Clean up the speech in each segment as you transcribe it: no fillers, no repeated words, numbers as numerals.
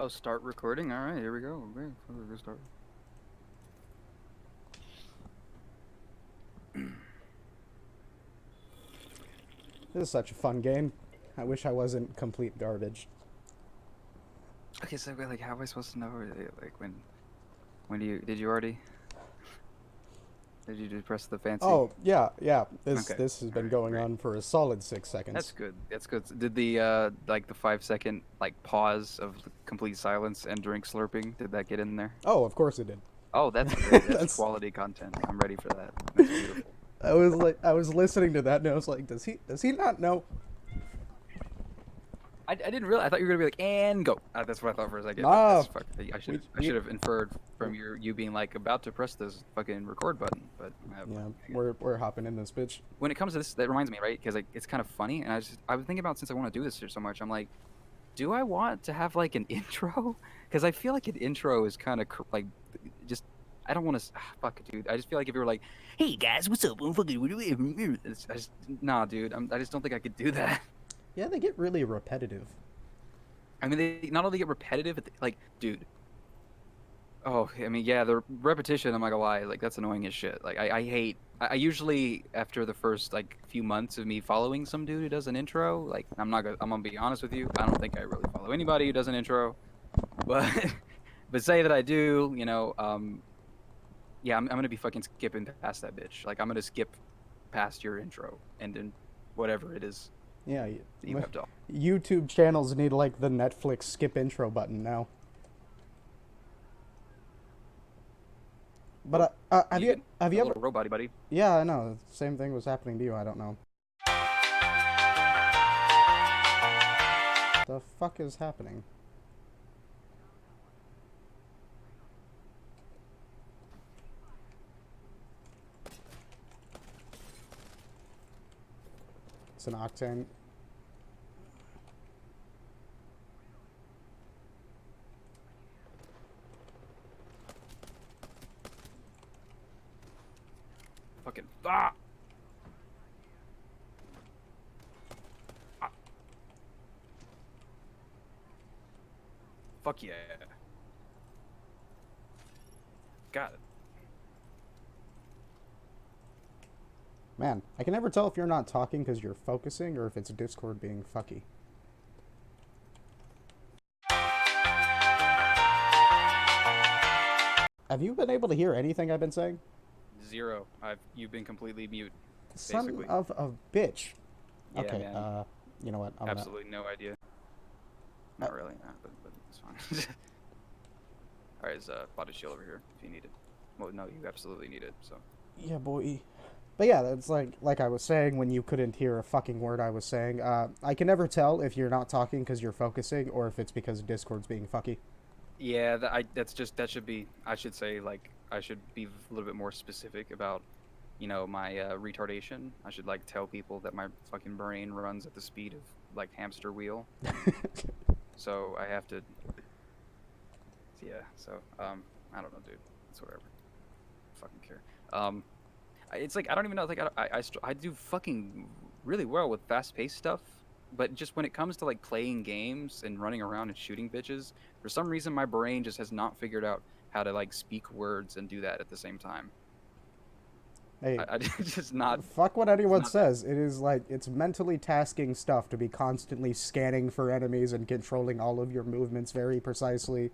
Oh, start recording. All right, here we go. Okay, we're gonna start. This is such a fun game. I wish I wasn't complete garbage. Okay, so like, how am I supposed to know? Like, when do you did you already? Did you just press the fancy? Oh, yeah, yeah. This Okay, this has all been right, going great. on for a solid six That's seconds. good. That's good. Did the like the 5 second like pause of complete silence and drink slurping? Did that get in there? Oh, of course it did. Oh, that's great. That's That's quality content. I'm ready for that. That's beautiful. I was listening to that and I was like, does he not know? I didn't realize. I thought you were gonna be like, and go. That's what I thought for a second. But Nah, that's fuck. I we should have inferred from you being like about to press this fucking record button. But yeah, we're hopping in this bitch. when it comes to this, that reminds me, right? Because like it's kind of funny, and I was thinking about since I want to do this here so much, I'm like, do I want to have like an intro? Because I feel like an intro is kind of like just. I don't want to. Fuck it, dude. I just feel like if you were like, "Hey guys, what's up?" I'm fucking. I just, nah, dude. I just don't think I could do that. Yeah, they get really repetitive. I mean, they not only get repetitive, but like, dude. Oh, I mean, yeah, the repetition, I'm not gonna lie, like that's annoying as shit. Like I hate I usually after the first like few months of me following some dude who does an intro, like I'm gonna be honest with you, I don't think I really follow anybody who does an intro. But but say that I do, yeah, I'm gonna be fucking skipping past that bitch. Like I'm gonna skip past your intro and then whatever it is Yeah, that you have to. YouTube channels need like the Netflix skip intro button now. Oh, But you get have a you ever? little robot buddy. Yeah, I know. Same thing was happening to you. I don't know. The fuck is happening? It's an Octane. Fucking ah, ah fuck yeah. Got it. Man, I can never tell if you're not talking because you're focusing or if it's Discord being fucky. Have you been able to hear anything I've been saying? Zero. You've been completely mute, Son basically. of a bitch. Yeah, Okay, man. you know what? I'm gonna. Absolutely no idea. Uh, Not really, but it's fine. Alright, there's a body shield over here if you need it. Well, no, you absolutely need it, so. yeah, boy. But yeah, that's like I was saying when you couldn't hear a fucking word I was saying. I can never tell if you're not talking because you're focusing or if it's because Discord's being fucky. Yeah, that should be, I should say, like, I should be a little bit more specific about, my retardation. I should, like, tell people that my fucking brain runs at the speed of, like, hamster wheel. So I have to, yeah, so, I don't know, dude. It's whatever. Fucking care. It's like I don't even know. Like I do fucking really well with fast-paced stuff, but just when it comes to like playing games and running around and shooting bitches, for some reason my brain just has not figured out how to like speak words and do that at the same time. Hey, I just not. fuck what It's anyone not that. says. It is like it's mentally tasking stuff to be constantly scanning for enemies and controlling all of your movements very precisely.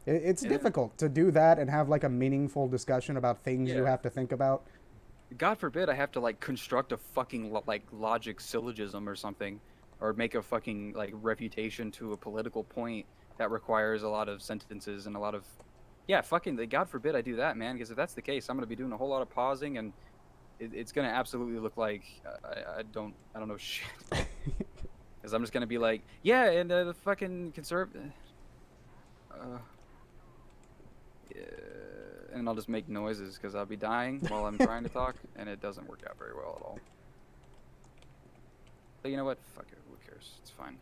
It's And then, difficult to do that and have like a meaningful discussion about things you yeah, have to think about. God forbid I have to like construct a fucking like logic syllogism or something, or make a fucking like refutation to a political point that requires a lot of sentences and a lot of yeah, fucking God forbid I do that, man. Because if that's the case, I'm gonna be doing a whole lot of pausing, and it's gonna absolutely look like I don't know shit. Because I'm just gonna be like, yeah, and the fucking uh, yeah, and I'll just make noises because I'll be dying while I'm trying to talk, and it doesn't work out very well at all. But you know what? Fuck it. Who cares? It's fine.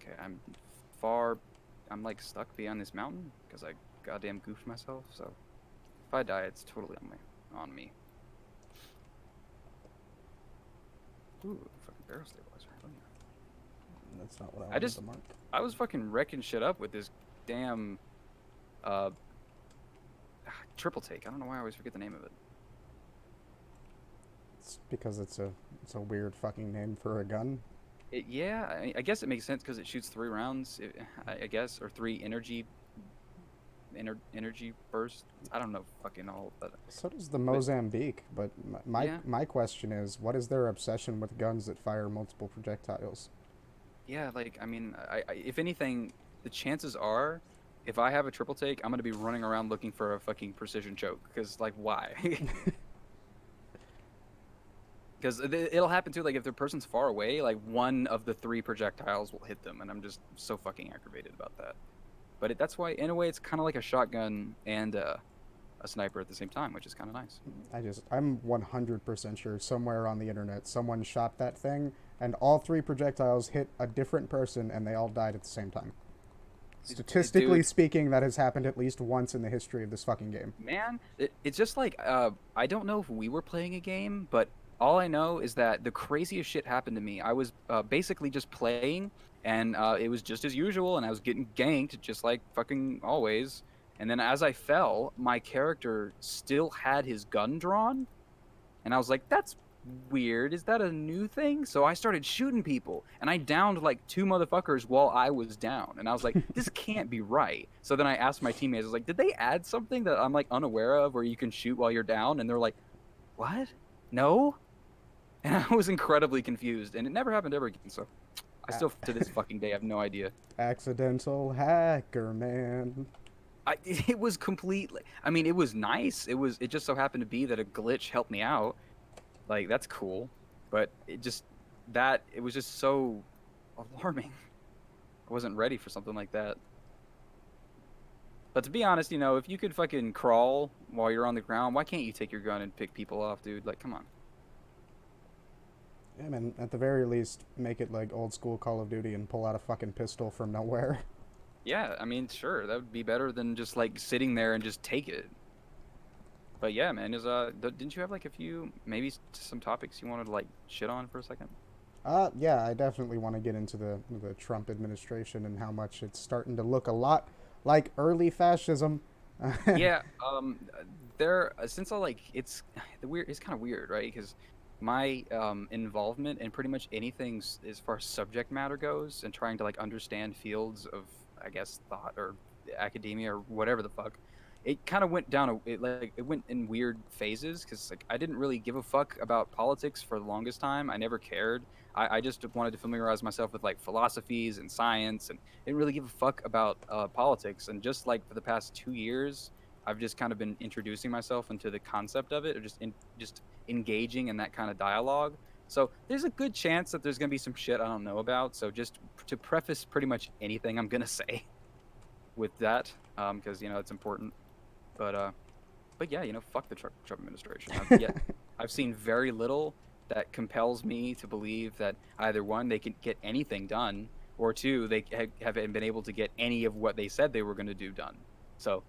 Okay, far. I'm like stuck behind this mountain because I goddamn goofed myself. So if I die, it's totally on me. Ooh, fucking barrel stabilizer. Oh, That's not what I I wanted just to mark. I was fucking wrecking shit up with this damn uh triple take. I don't know why I always forget the name of it. It's because it's a weird fucking name for a gun. Yeah, I guess it makes sense because it shoots 3 rounds. I guess, or three energy bursts. I don't know fucking all, So does the but Mozambique, but yeah, my question is, what is their obsession with guns that fire multiple projectiles? yeah. Like I mean, if anything, the chances are, if I have a triple take, I'm gonna be running around looking for a fucking precision choke. Because like, why? Because it'll happen too. Like if the person's far away, like one of the three projectiles will hit them, and I'm just so fucking aggravated about that. But that's why, in a way, it's kind of like a shotgun and a sniper at the same time, which is kind of nice. I'm 100% sure somewhere on the internet someone shot that thing and all three projectiles hit a different person and they all died at the same time. Statistically Dude, speaking, that has happened at least once in the history of this fucking game. man, it's just like I don't know if we were playing a game, but all I know is that the craziest shit happened to me. I was basically just playing, and it was just as usual, and I was getting ganked just like fucking always. And then as I fell, my character still had his gun drawn, and I was like, "That's weird. Is that a new thing?" So I started shooting people, and I downed like two motherfuckers while I was down, and I was like, "This can't be right." So then I asked my teammates, I was like, "Did they add something that I'm like unaware of, where you can shoot while you're down?" And they're like, "What? No." And I was incredibly confused, and it never happened ever again. So I A- still, to this fucking day, have no idea. Accidental hacker, man. It was completely. I mean, it was nice. It just so happened to be that a glitch helped me out. Like that's cool, but it was just so alarming. I wasn't ready for something like that. But to be honest, if you could fucking crawl while you're on the ground, why can't you take your gun and pick people off, dude? Like, come on. Yeah, man, at the very least, make it like old school Call of Duty and pull out a fucking pistol from nowhere. Yeah, I mean, sure, that would be better than just like sitting there and just take it. But yeah, man, didn't you have like a few maybe some topics you wanted to like shit on for a second? Yeah, I definitely want to get into the Trump administration and how much it's starting to look a lot like early fascism. Yeah, there since I like it's kind of weird, right? Because my involvement in pretty much anything as far as subject matter goes, and trying to like understand fields of, I guess, thought or academia or whatever the fuck, it kind of went down it went in weird phases, because like I didn't really give a fuck about politics for the longest time. I never cared. I just wanted to familiarize myself with like philosophies and science, and didn't really give a fuck about politics. And just like for the past 2 years, I've just kind of been introducing myself into the concept of it, or just engaging in that kind of dialogue. So there's a good chance that there's gonna be some shit I don't know about. So just to preface pretty much anything I'm gonna say with that, because it's important. But but yeah, fuck the Trump administration. I've seen very little that compels me to believe that either one, they can get anything done, or two, they haven't been able to get any of what they said they were going to do done. So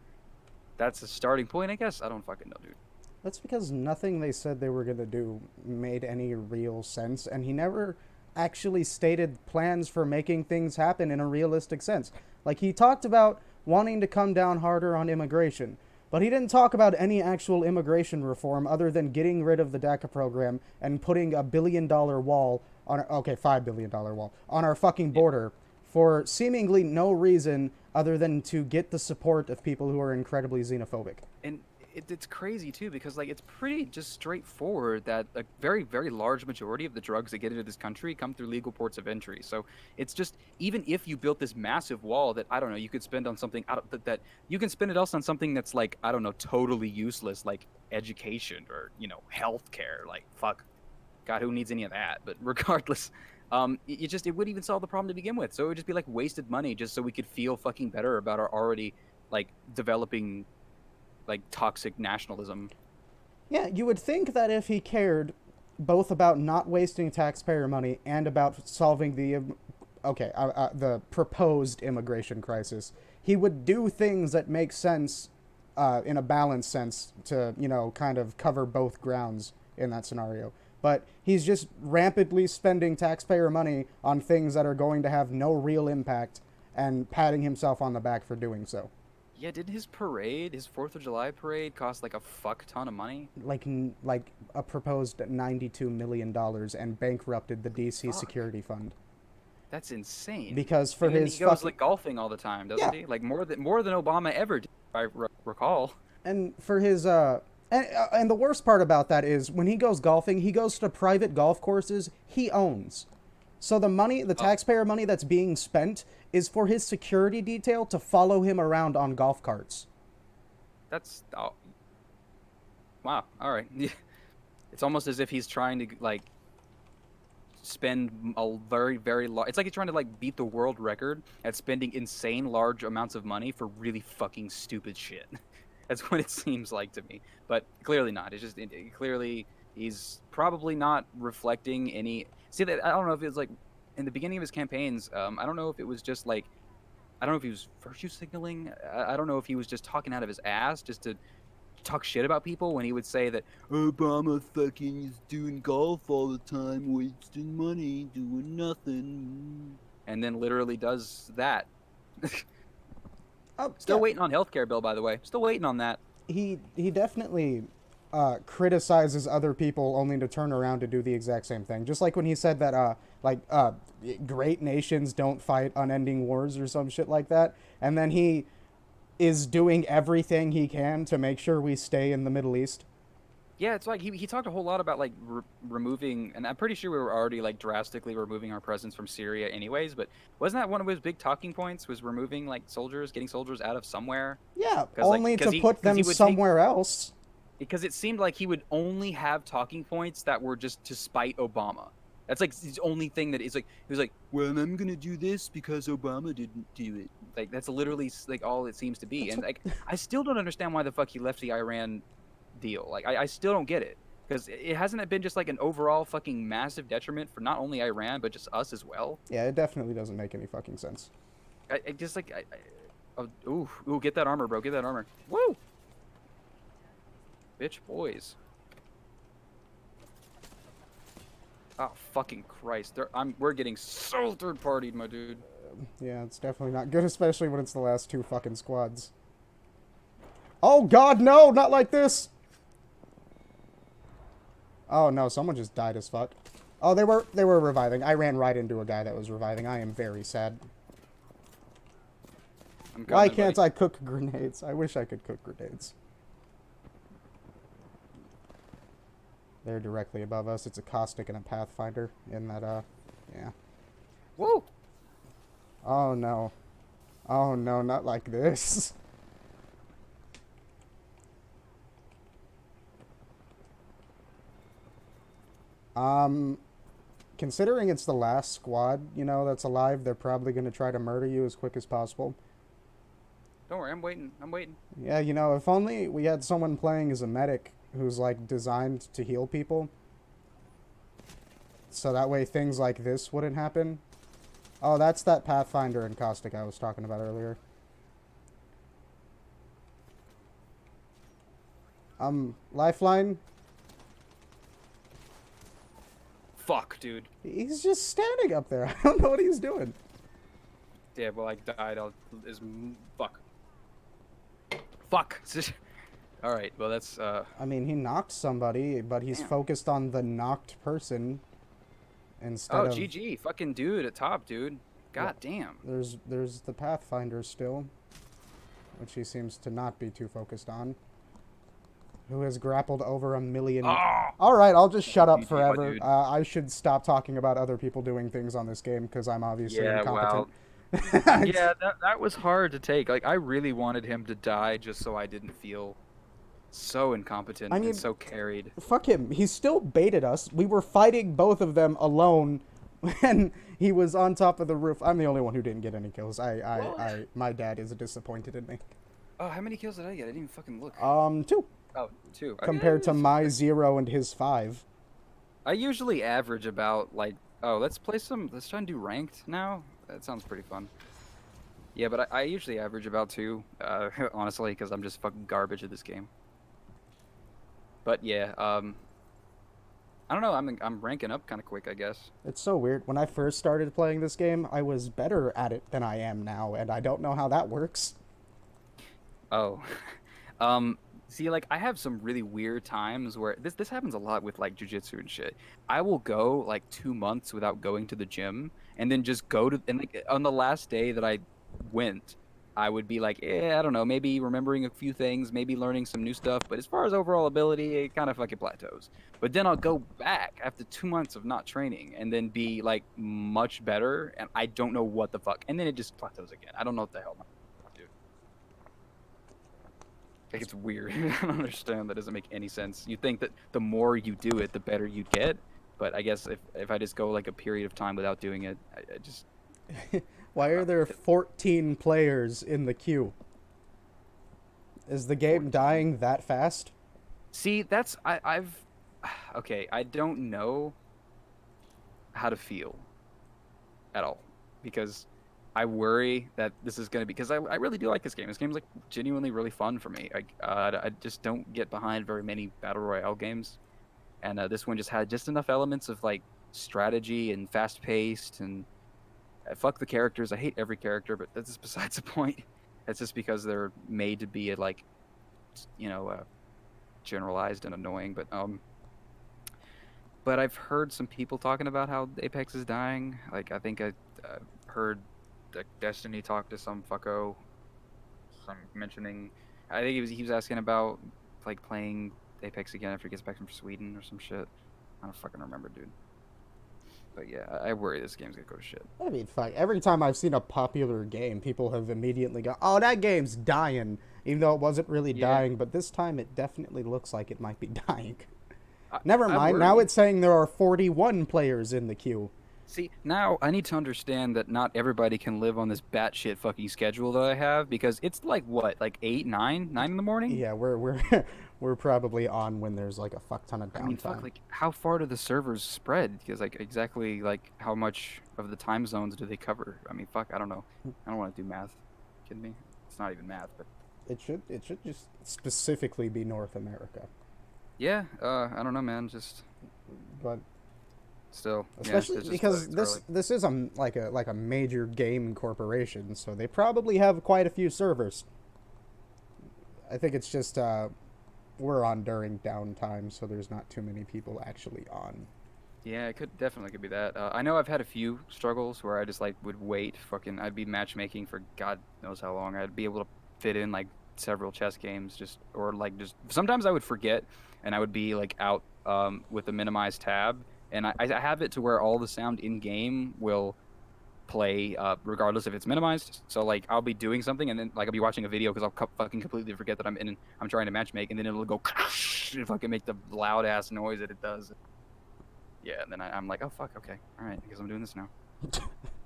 that's a starting point, I guess. I don't fucking know, dude. That's because nothing they said they were going to do made any real sense, and he never actually stated plans for making things happen in a realistic sense. Like, he talked about wanting to come down harder on immigration, but he didn't talk about any actual immigration reform other than getting rid of the DACA program and putting a $1 billion wall on our, okay, $5 billion wall on our fucking Yeah. border for seemingly no reason other than to get the support of people who are incredibly xenophobic. And it's crazy too, because like it's pretty just straightforward that a very very large majority of the drugs that get into this country come through legal ports of entry. So it's just, even if you built this massive wall that, I don't know, you could spend on something that you can spend it else on something that's like, I don't know, totally useless, like education or healthcare. Like fuck, God, who needs any of that? But regardless, it wouldn't even solve the problem to begin with. So it would just be like wasted money just so we could feel fucking better about our already like developing like toxic nationalism. Yeah, you would think that if he cared both about not wasting taxpayer money and about solving the proposed immigration crisis, he would do things that make sense in a balanced sense to kind of cover both grounds in that scenario. but he's just rampantly spending taxpayer money on things that are going to have no real impact and patting himself on the back for doing so. Yeah, didn't his parade, his 4th of July parade, cost like a fuck ton of money? Like a proposed $92 million and bankrupted the DC Fuck. security fund That's insane. because for And then his he goes fucking like golfing all the time, doesn't yeah, he? Like more than Obama ever did, if recall. and for his and the worst part about that is when he goes golfing, he goes to private golf courses he owns. So the money, the Oh, taxpayer money that's being spent is for his security detail to follow him around on golf carts. that's oh, wow. All right. It's almost as if he's trying to like spend a very large. It's like he's trying to like beat the world record at spending insane large amounts of money for really fucking stupid shit. That's what it seems like to me. But clearly not. It's just clearly he's probably not reflecting any. See that I don't know if it's like in the beginning of his campaigns. I don't know if it was just like I don't know if he was virtue signaling. I don't know if he was just talking out of his ass just to talk shit about people when he would say that Obama fucking is doing golf all the time, wasting money, doing nothing, and then literally does that. Oh, Still yeah. waiting on healthcare bill, by the way. Still waiting on that. He definitely criticizes other people only to turn around to do the exact same thing. Just like when he said that great nations don't fight unending wars or some shit like that, and then he is doing everything he can to make sure we stay in the Middle East. Yeah, it's like he talked a whole lot about like removing, and I'm pretty sure we were already like drastically removing our presence from Syria, anyways. But wasn't that one of his big talking points? Was removing like soldiers, getting soldiers out of somewhere? Yeah, Because like only to put because them he would take somewhere else. because it seemed like he would only have talking points that were just to spite Obama. That's like his only thing that is like he was like, well, I'm gonna do this because Obama didn't do it. Like that's literally like all it seems to be. That's And what, like I still don't understand why the fuck he left the Iran deal. Like I still don't get it because it hasn't it been just like an overall fucking massive detriment for not only Iran but just us as well. yeah, it definitely doesn't make any fucking sense. I just like oh, ooh, get that armor, bro. Get that armor. Woo, bitch, boys. Oh fucking Christ! We're getting so third partied, my dude. Yeah, it's definitely not good, especially when it's the last two fucking squads. Oh God, no, not like this. Oh no, someone just died as fuck. Oh, they were reviving. I ran right into a guy that was reviving. I am very sad. I'm Why coming, can't buddy. I cook grenades? I wish I could cook grenades. They're directly above us. It's a caustic and a pathfinder in that yeah. Woo! Oh no. Oh no, not like this. Um considering it's the last squad, you know, that's alive, they're probably going to try to murder you as quick as possible. Don't worry, I'm waiting. I'm waiting. Yeah, you know, if only we had someone playing as a medic who's like designed to heal people. So that way things like this wouldn't happen. Oh, that's that Pathfinder and Caustic I was talking about earlier. Lifeline? Fuck, dude. He's just standing up there. I don't know what he's doing. Yeah, well, I died. Fuck. Fuck. All right. Well, that's I mean, he knocked somebody, but he's Damn. focused on the knocked person instead Oh, of... GG. Fucking dude at top, dude. God damn. There's the Pathfinder still, which he seems to not be too focused on. Who has grappled over 1 million... Oh! Alright, I'll just shut up GG, my forever. dude. I should stop talking about other people doing things on this game, because I'm obviously Yeah, incompetent. Yeah, that was hard to take. Like, I really wanted him to die just so I didn't feel so incompetent I mean- and so carried. Fuck him. He still baited us. We were fighting both of them alone when he was on top of the roof. I'm the only one who didn't get any kills. My dad is disappointed in me. Oh, how many kills did I get? I didn't even fucking look. 2. Oh, 2. Compared to it's- my 0 and his 5. I usually average about, like... Oh, let's try and do ranked now. That sounds pretty fun. Yeah, but I usually average about 2, honestly, because I'm just fucking garbage at this game. But yeah, I don't know. I'm ranking up kind of quick, I guess. It's so weird. When I first started playing this game, I was better at it than I am now, and I don't know how that works. Oh, um, see, like I have some really weird times where this happens a lot with like jujitsu and shit. I will go like 2 months without going to the gym, and then just go to and like on the last day that I went, I would be like, I don't know, maybe remembering a few things, maybe learning some new stuff. But as far as overall ability, it kind of fucking plateaus. But then I'll go back after 2 months of not training, and then be like much better, and I don't know what the fuck, and then it just plateaus again. I don't know what the hell, dude. Like it's weird. I don't understand. That doesn't make any sense. You think that the more you do it, the better you get. But I guess if I just go like a period of time without doing it, I just I Why don't are know. there 14 players in the queue? Is the game 14. dying that fast? See, that's I've okay. I don't know how to feel at all because I worry that this is going to be because I really do like this game. This game's like genuinely really fun for me. I just don't get behind very many battle royale games, and this one just had just enough elements of like strategy and fast paced and fuck the characters. I hate every character, but that's just besides the point. That's just because they're made to be like you know generalized and annoying. But I've heard some people talking about how Apex is dying. Like I think I heard like Destiny talk to some fucko, some mentioning. I think he was asking about like playing Apex again after he gets back from Sweden or some shit. I don't fucking remember, dude. But yeah, I worry this game's gonna go to shit. I mean, fuck. Every time I've seen a popular game, people have immediately gone, "Oh, that game's dying," even though it wasn't really Yeah, dying. But this time, it definitely looks like it might be dying. I, Never I mind. Now worry. it's saying there are 41 players in the queue. See, now I need to understand that not everybody can live on this batshit fucking schedule that I have because it's like what, like 8, 9 in the morning? Yeah, we're we're probably on when there's like a fuck ton of I mean, fuck, downtime. like how far do the servers spread? Because like exactly like how much of the time zones do they cover? I mean, fuck, I don't know. I don't want to do math. Kidding me? It's not even math, but It should just specifically be North America, yeah, I don't know, man. Just but still, yeah, especially it's just because it's early. this is like a major game corporation, so they probably have quite a few servers. I think it's just we're on during downtime, so there's not too many people actually on. Yeah, it could be that. I know I've had a few struggles where I just like would wait, fucking, I'd be matchmaking for God knows how long. I'd be able to fit in like several chess games, just or like just sometimes I would forget, and I would be like out with the minimized tab, and I have it to where all the sound in game will play regardless if it's minimized. So like I'll be doing something and then like I'll be watching a video because I'll fucking completely forget that I'm trying to matchmake, and then it'll go and fucking make the loud ass noise that it does. Yeah, and then I'm like, oh fuck, okay, all right, because I'm doing this now.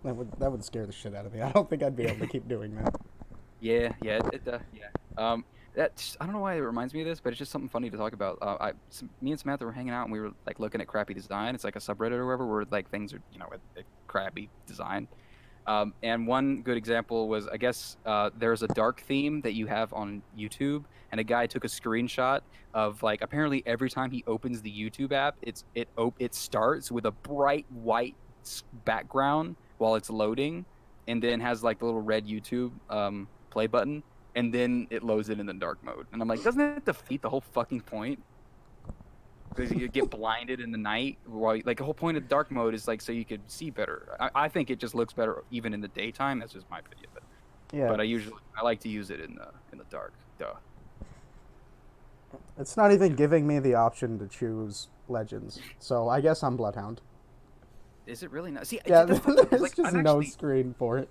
That would scare the shit out of me. I don't think I'd be able to keep doing that. Yeah, yeah, yeah. That I don't know why it reminds me of this, but it's just something funny to talk about. Me and Samantha were hanging out and we were like looking at crappy design. It's like a subreddit or whatever where like things are a crappy design. And one good example was I guess there's a dark theme that you have on YouTube, and a guy took a screenshot of like apparently every time he opens the YouTube app, it starts with a bright white background while it's loading, and then has like the little red YouTube play button, and then it loads it in the dark mode. And I'm like, doesn't it defeat the whole fucking point? Because you get blinded in the night while like the whole point of dark mode is like so you could see better. I think it just looks better even in the daytime. That's just my opinion, Yeah, but I like to use it in the dark. Duh. it's not even giving me the option to choose Legends, so I guess I'm Bloodhound. Is it really not? See, Yeah, that's fucked up. 'Cause, there's like just I've no actually screen for it.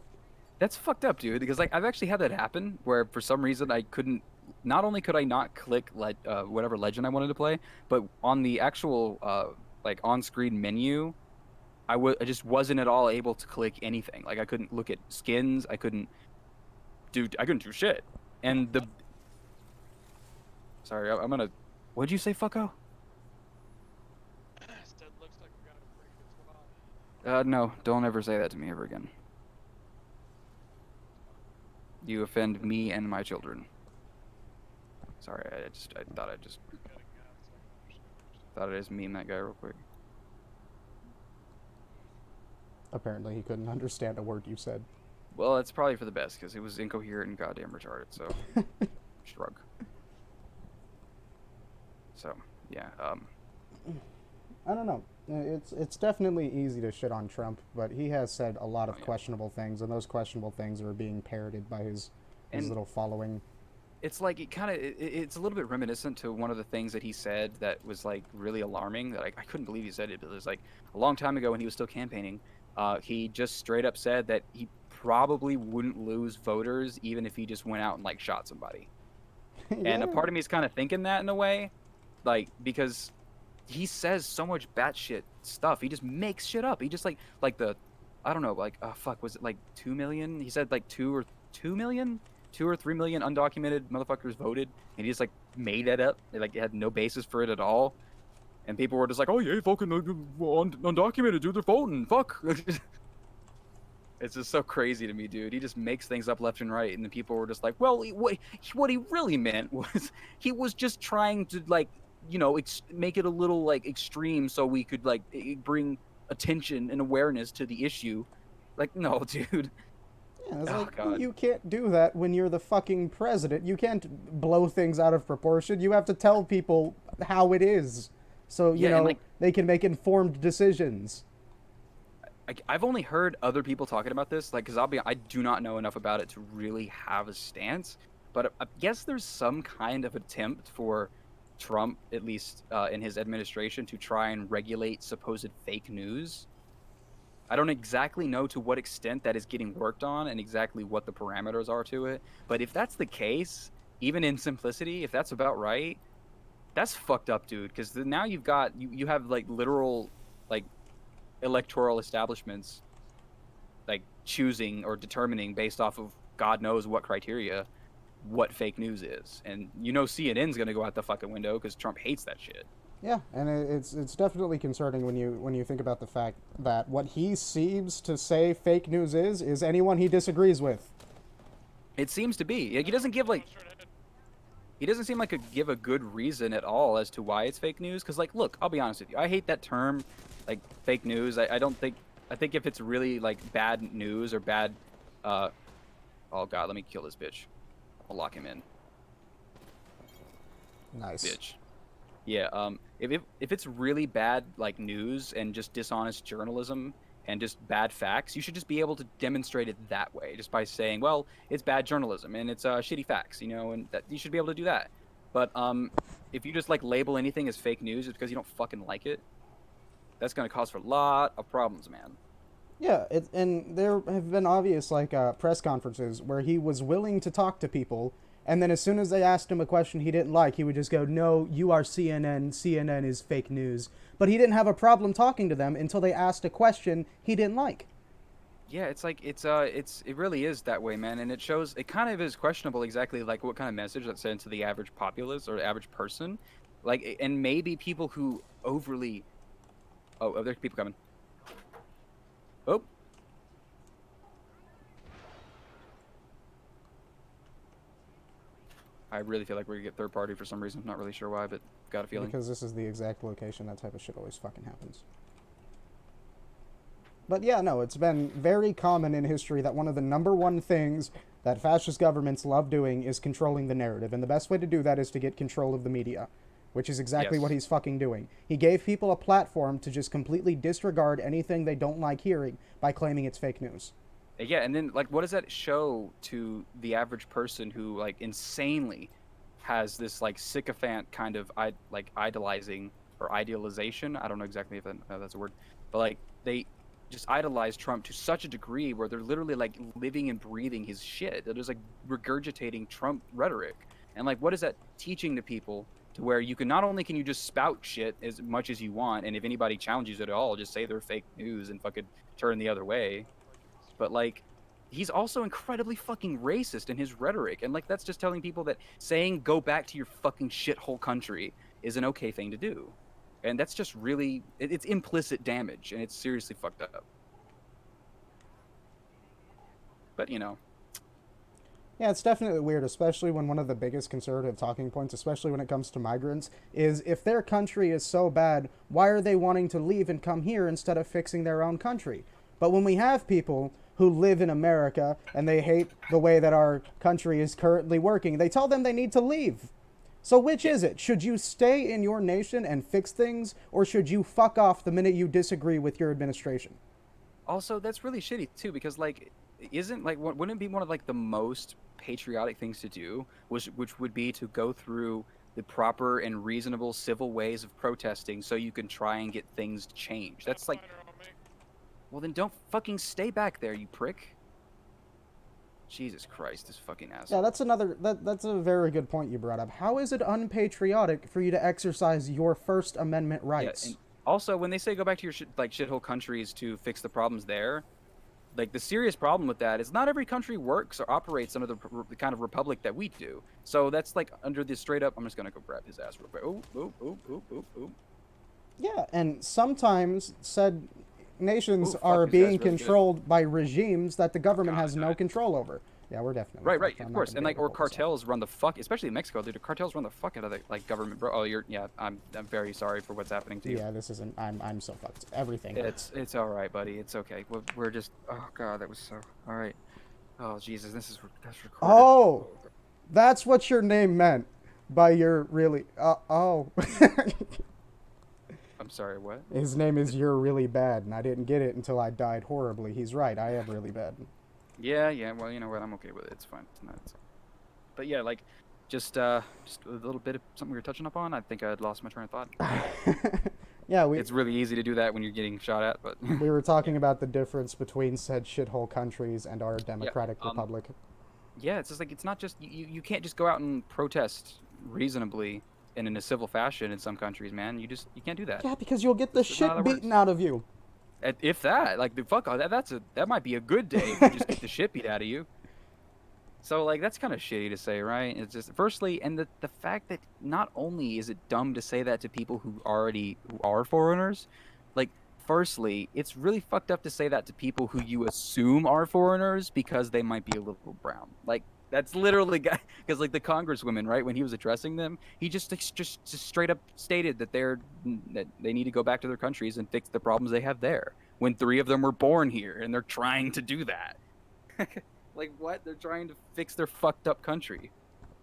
that's fucked up, dude. Because like I've actually had that happen where for some reason I couldn't. Not only could I not click whatever legend I wanted to play, but on the actual like on-screen menu, I just wasn't at all able to click anything. Like I couldn't look at skins. I couldn't do shit. And the sorry, I'm gonna. What'd you say, fucko? Still looks like we got a pretty good squad. No, don't ever say that to me ever again. You offend me and my children. Sorry, I thought Thought I'd just meme that guy real quick. Apparently, he couldn't understand a word you said. Well, it's probably for the best because it was incoherent and goddamn retarded. So, shrug. So, yeah. I don't know. It's definitely easy to shit on Trump, but he has said a lot of yeah. questionable things, and those questionable things are being parroted by his And little following. it's like it's a little bit reminiscent to one of the things that he said that was like really alarming that I couldn't believe he said it, but it was like a long time ago when he was still campaigning. He just straight up said that he probably wouldn't lose voters even if he just went out and like shot somebody. And a Yeah. part of me is kind of thinking that in a way, like because he says so much batshit stuff. He just makes shit up. He just like the, I don't know, like fuck, was it like 2 million? He said like 2 or 3 million undocumented motherfuckers voted, and he just like made that up. They like had no basis for it at all, and people were just like, oh yeah, fucking undocumented dude, they're voting. Fuck. It's just so crazy to me, dude. He just makes things up left and right, and the people were just like, well, what he really meant was he was just trying to like, make it a little like extreme so we could like bring attention and awareness to the issue. Like, no, dude. Yeah, it's Oh like, God. you can't do that when you're the fucking president. You can't blow things out of proportion. You have to tell people how it is, so Yeah, and like they can make informed decisions. I've only heard other people talking about this, like, because I do not know enough about it to really have a stance. But I guess there's some kind of attempt for Trump, at least in his administration, to try and regulate supposed fake news. I don't exactly know to what extent that is getting worked on and exactly what the parameters are to it. But if that's the case, even in simplicity, if that's about right, that's fucked up, dude. Because now you have like literal like electoral establishments like choosing or determining based off of God knows what criteria what fake news is. And CNN's gonna go out the fucking window because Trump hates that shit. Yeah, and it's definitely concerning when you think about the fact that what he seems to say fake news is anyone he disagrees with. It seems to be. Like, he doesn't give like he doesn't seem like give a good reason at all as to why it's fake news. Because like, look, I'll be honest with you, I hate that term, like fake news. I don't think I think if it's really like bad news or bad, oh god, let me kill this bitch. I'll lock him in, Nice. bitch. Yeah. If it's really bad like news and just dishonest journalism and just bad facts, you should just be able to demonstrate it that way, just by saying, well, it's bad journalism and it's shitty facts, and that you should be able to do that. But if you just like label anything as fake news just because you don't fucking like it, that's gonna cause for a lot of problems, man. Yeah, and there have been obvious like press conferences where he was willing to talk to people, and then as soon as they asked him a question he didn't like, he would just go, "No, you are CNN. CNN is fake news." But he didn't have a problem talking to them until they asked a question he didn't like. Yeah, it's like it really is that way, man, and it kind of is questionable exactly like what kind of message that's sent to the average populace or average person, like, and maybe people who overly, oh, there's people coming. Oh, I really feel like we're gonna get third party for some reason. Not really sure why, but got a feeling. Because this is the exact location that type of shit always fucking happens. But yeah, no, it's been very common in history that one of the number one things that fascist governments love doing is controlling the narrative. And the best way to do that is to get control of the media, which is exactly Yes. what he's fucking doing. He gave people a platform to just completely disregard anything they don't like hearing by claiming it's fake news. Yeah, and then like, what does that show to the average person who like insanely has this like sycophant kind of like idolizing or idealization? I don't know exactly if that's a word, but like they just idolize Trump to such a degree where they're literally like living and breathing his shit. They're just like regurgitating Trump rhetoric, and like, what is that teaching to people? To where you can not only can you just spout shit as much as you want, and if anybody challenges it at all, just say they're fake news and fucking turn the other way. But like, he's also incredibly fucking racist in his rhetoric, and like that's just telling people that saying "go back to your fucking shithole country" is an okay thing to do, and that's just really it's implicit damage, and it's seriously fucked up. But Yeah, it's definitely weird, especially when one of the biggest conservative talking points, especially when it comes to migrants, is if their country is so bad, why are they wanting to leave and come here instead of fixing their own country? But when we have people who live in America and they hate the way that our country is currently working, they tell them they need to leave. So which is it? Should you stay in your nation and fix things, or should you fuck off the minute you disagree with your administration? Also, that's really shitty too, because like, isn't like, wouldn't it be one of like the most patriotic things to do, which would be to go through the proper and reasonable civil ways of protesting, so you can try and get things changed. That's like, Fighter on me. well then don't fucking stay back there, you prick. Jesus Christ, this fucking asshole. Yeah, that's a very good point you brought up. How is it unpatriotic for you to exercise your First Amendment rights? And also, when they say go back to your shithole countries to fix the problems there, like the serious problem with that is not every country works or operates under the kind of republic that we do. So that's like under the straight up. I'm just gonna go grab his ass real quick. Ooh. Yeah, and sometimes said nations Ooh, fuck, are this guy's being really good. controlled by regimes that the government God, has no God. control over. Yeah, we're definitely Right, fucked. of I'm not course, gonna and be like able or to hold this up. cartels run the fuck, especially in Mexico, dude. The cartels run the fuck out of the like government, bro. Oh, yeah. I'm very sorry for what's happening to you. Yeah, this isn't. I'm so fucked. Everything. It's all right, buddy. It's okay. We're just. Oh God, that was so. All right. Oh Jesus, that's recorded. Oh, that's what your name meant by your really. Oh. I'm sorry. What? His name is You're Really Bad, and I didn't get it until I died horribly. He's right. I am really bad. Yeah. Well, you know what? I'm okay with it. It's fine. It's not. But yeah, like, just a little bit of something we were touching up on. I think I had lost my train of thought. Yeah, It's really easy to do that when you're getting shot at, but. we were talking about the difference between said shithole countries and our democratic republic. Yeah, it's just like it's not just you can't just go out and protest reasonably and in a civil fashion in some countries, man. You can't do that. Yeah, because you'll get the That's not how shit that beaten works. out of you. If that, like, the fuck, that might be a good day if you just get the shit beat out of you. So like that's kind of shitty to say, right? It's just firstly, and the fact that not only is it dumb to say that to people who are foreigners, like firstly, it's really fucked up to say that to people who you assume are foreigners because they might be a little brown. Like that's literally because like the congresswoman, right? When he was addressing them, he just straight up stated that that they need to go back to their countries and fix the problems they have there. When 3 of them were born here, and they're trying to do that. Like what? They're trying to fix their fucked up country.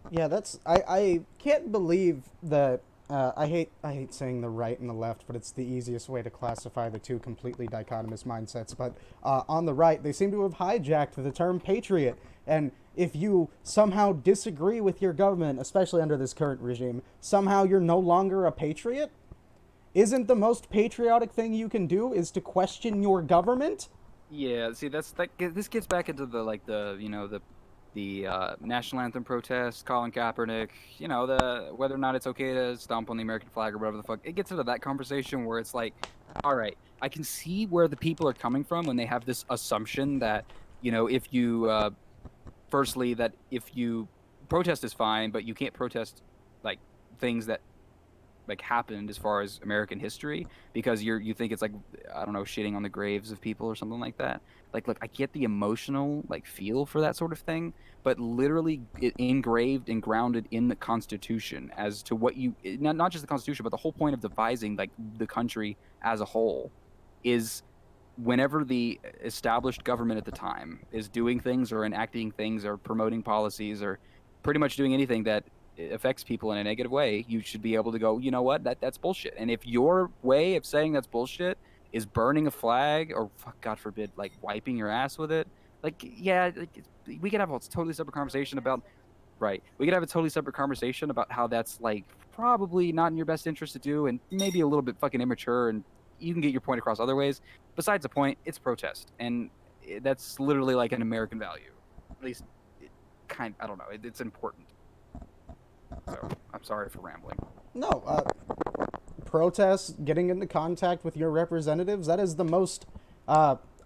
Yeah, that's I can't believe that I hate saying the right and the left, but it's the easiest way to classify the two completely dichotomous mindsets. But on the right, they seem to have hijacked the term patriot, and if you somehow disagree with your government, especially under this current regime, somehow you're no longer a patriot. Isn't the most patriotic thing you can do is to question your government? Yeah, see, this gets back into the national anthem protest, Colin Kaepernick, the whether or not it's okay to stomp on the American flag or whatever the fuck. It gets into that conversation where it's like, all right, I can see where the people are coming from when they have this assumption that, if you, firstly, that if you protest is fine, but you can't protest like things that like happened as far as American history because you think it's like, I don't know, shitting on the graves of people or something like that. Like, look, I get the emotional like feel for that sort of thing, but literally engraved and grounded in the Constitution as to what not just the Constitution, but the whole point of devising like the country as a whole is whenever the established government at the time is doing things or enacting things or promoting policies or pretty much doing anything that affects people in a negative way, you should be able to go, you know what, that's bullshit. And if your way of saying that's bullshit is burning a flag or God forbid, like wiping your ass with it, like, yeah, like, we could have a totally separate conversation about, right, we could have a totally separate conversation about how that's like probably not in your best interest to do and maybe a little bit fucking immature, and you can get your point across other ways. Besides the point, it's protest, and that's literally like an American value. At least, I don't know, it's important. So, I'm sorry for rambling. No, protests, getting into contact with your representatives, that is the most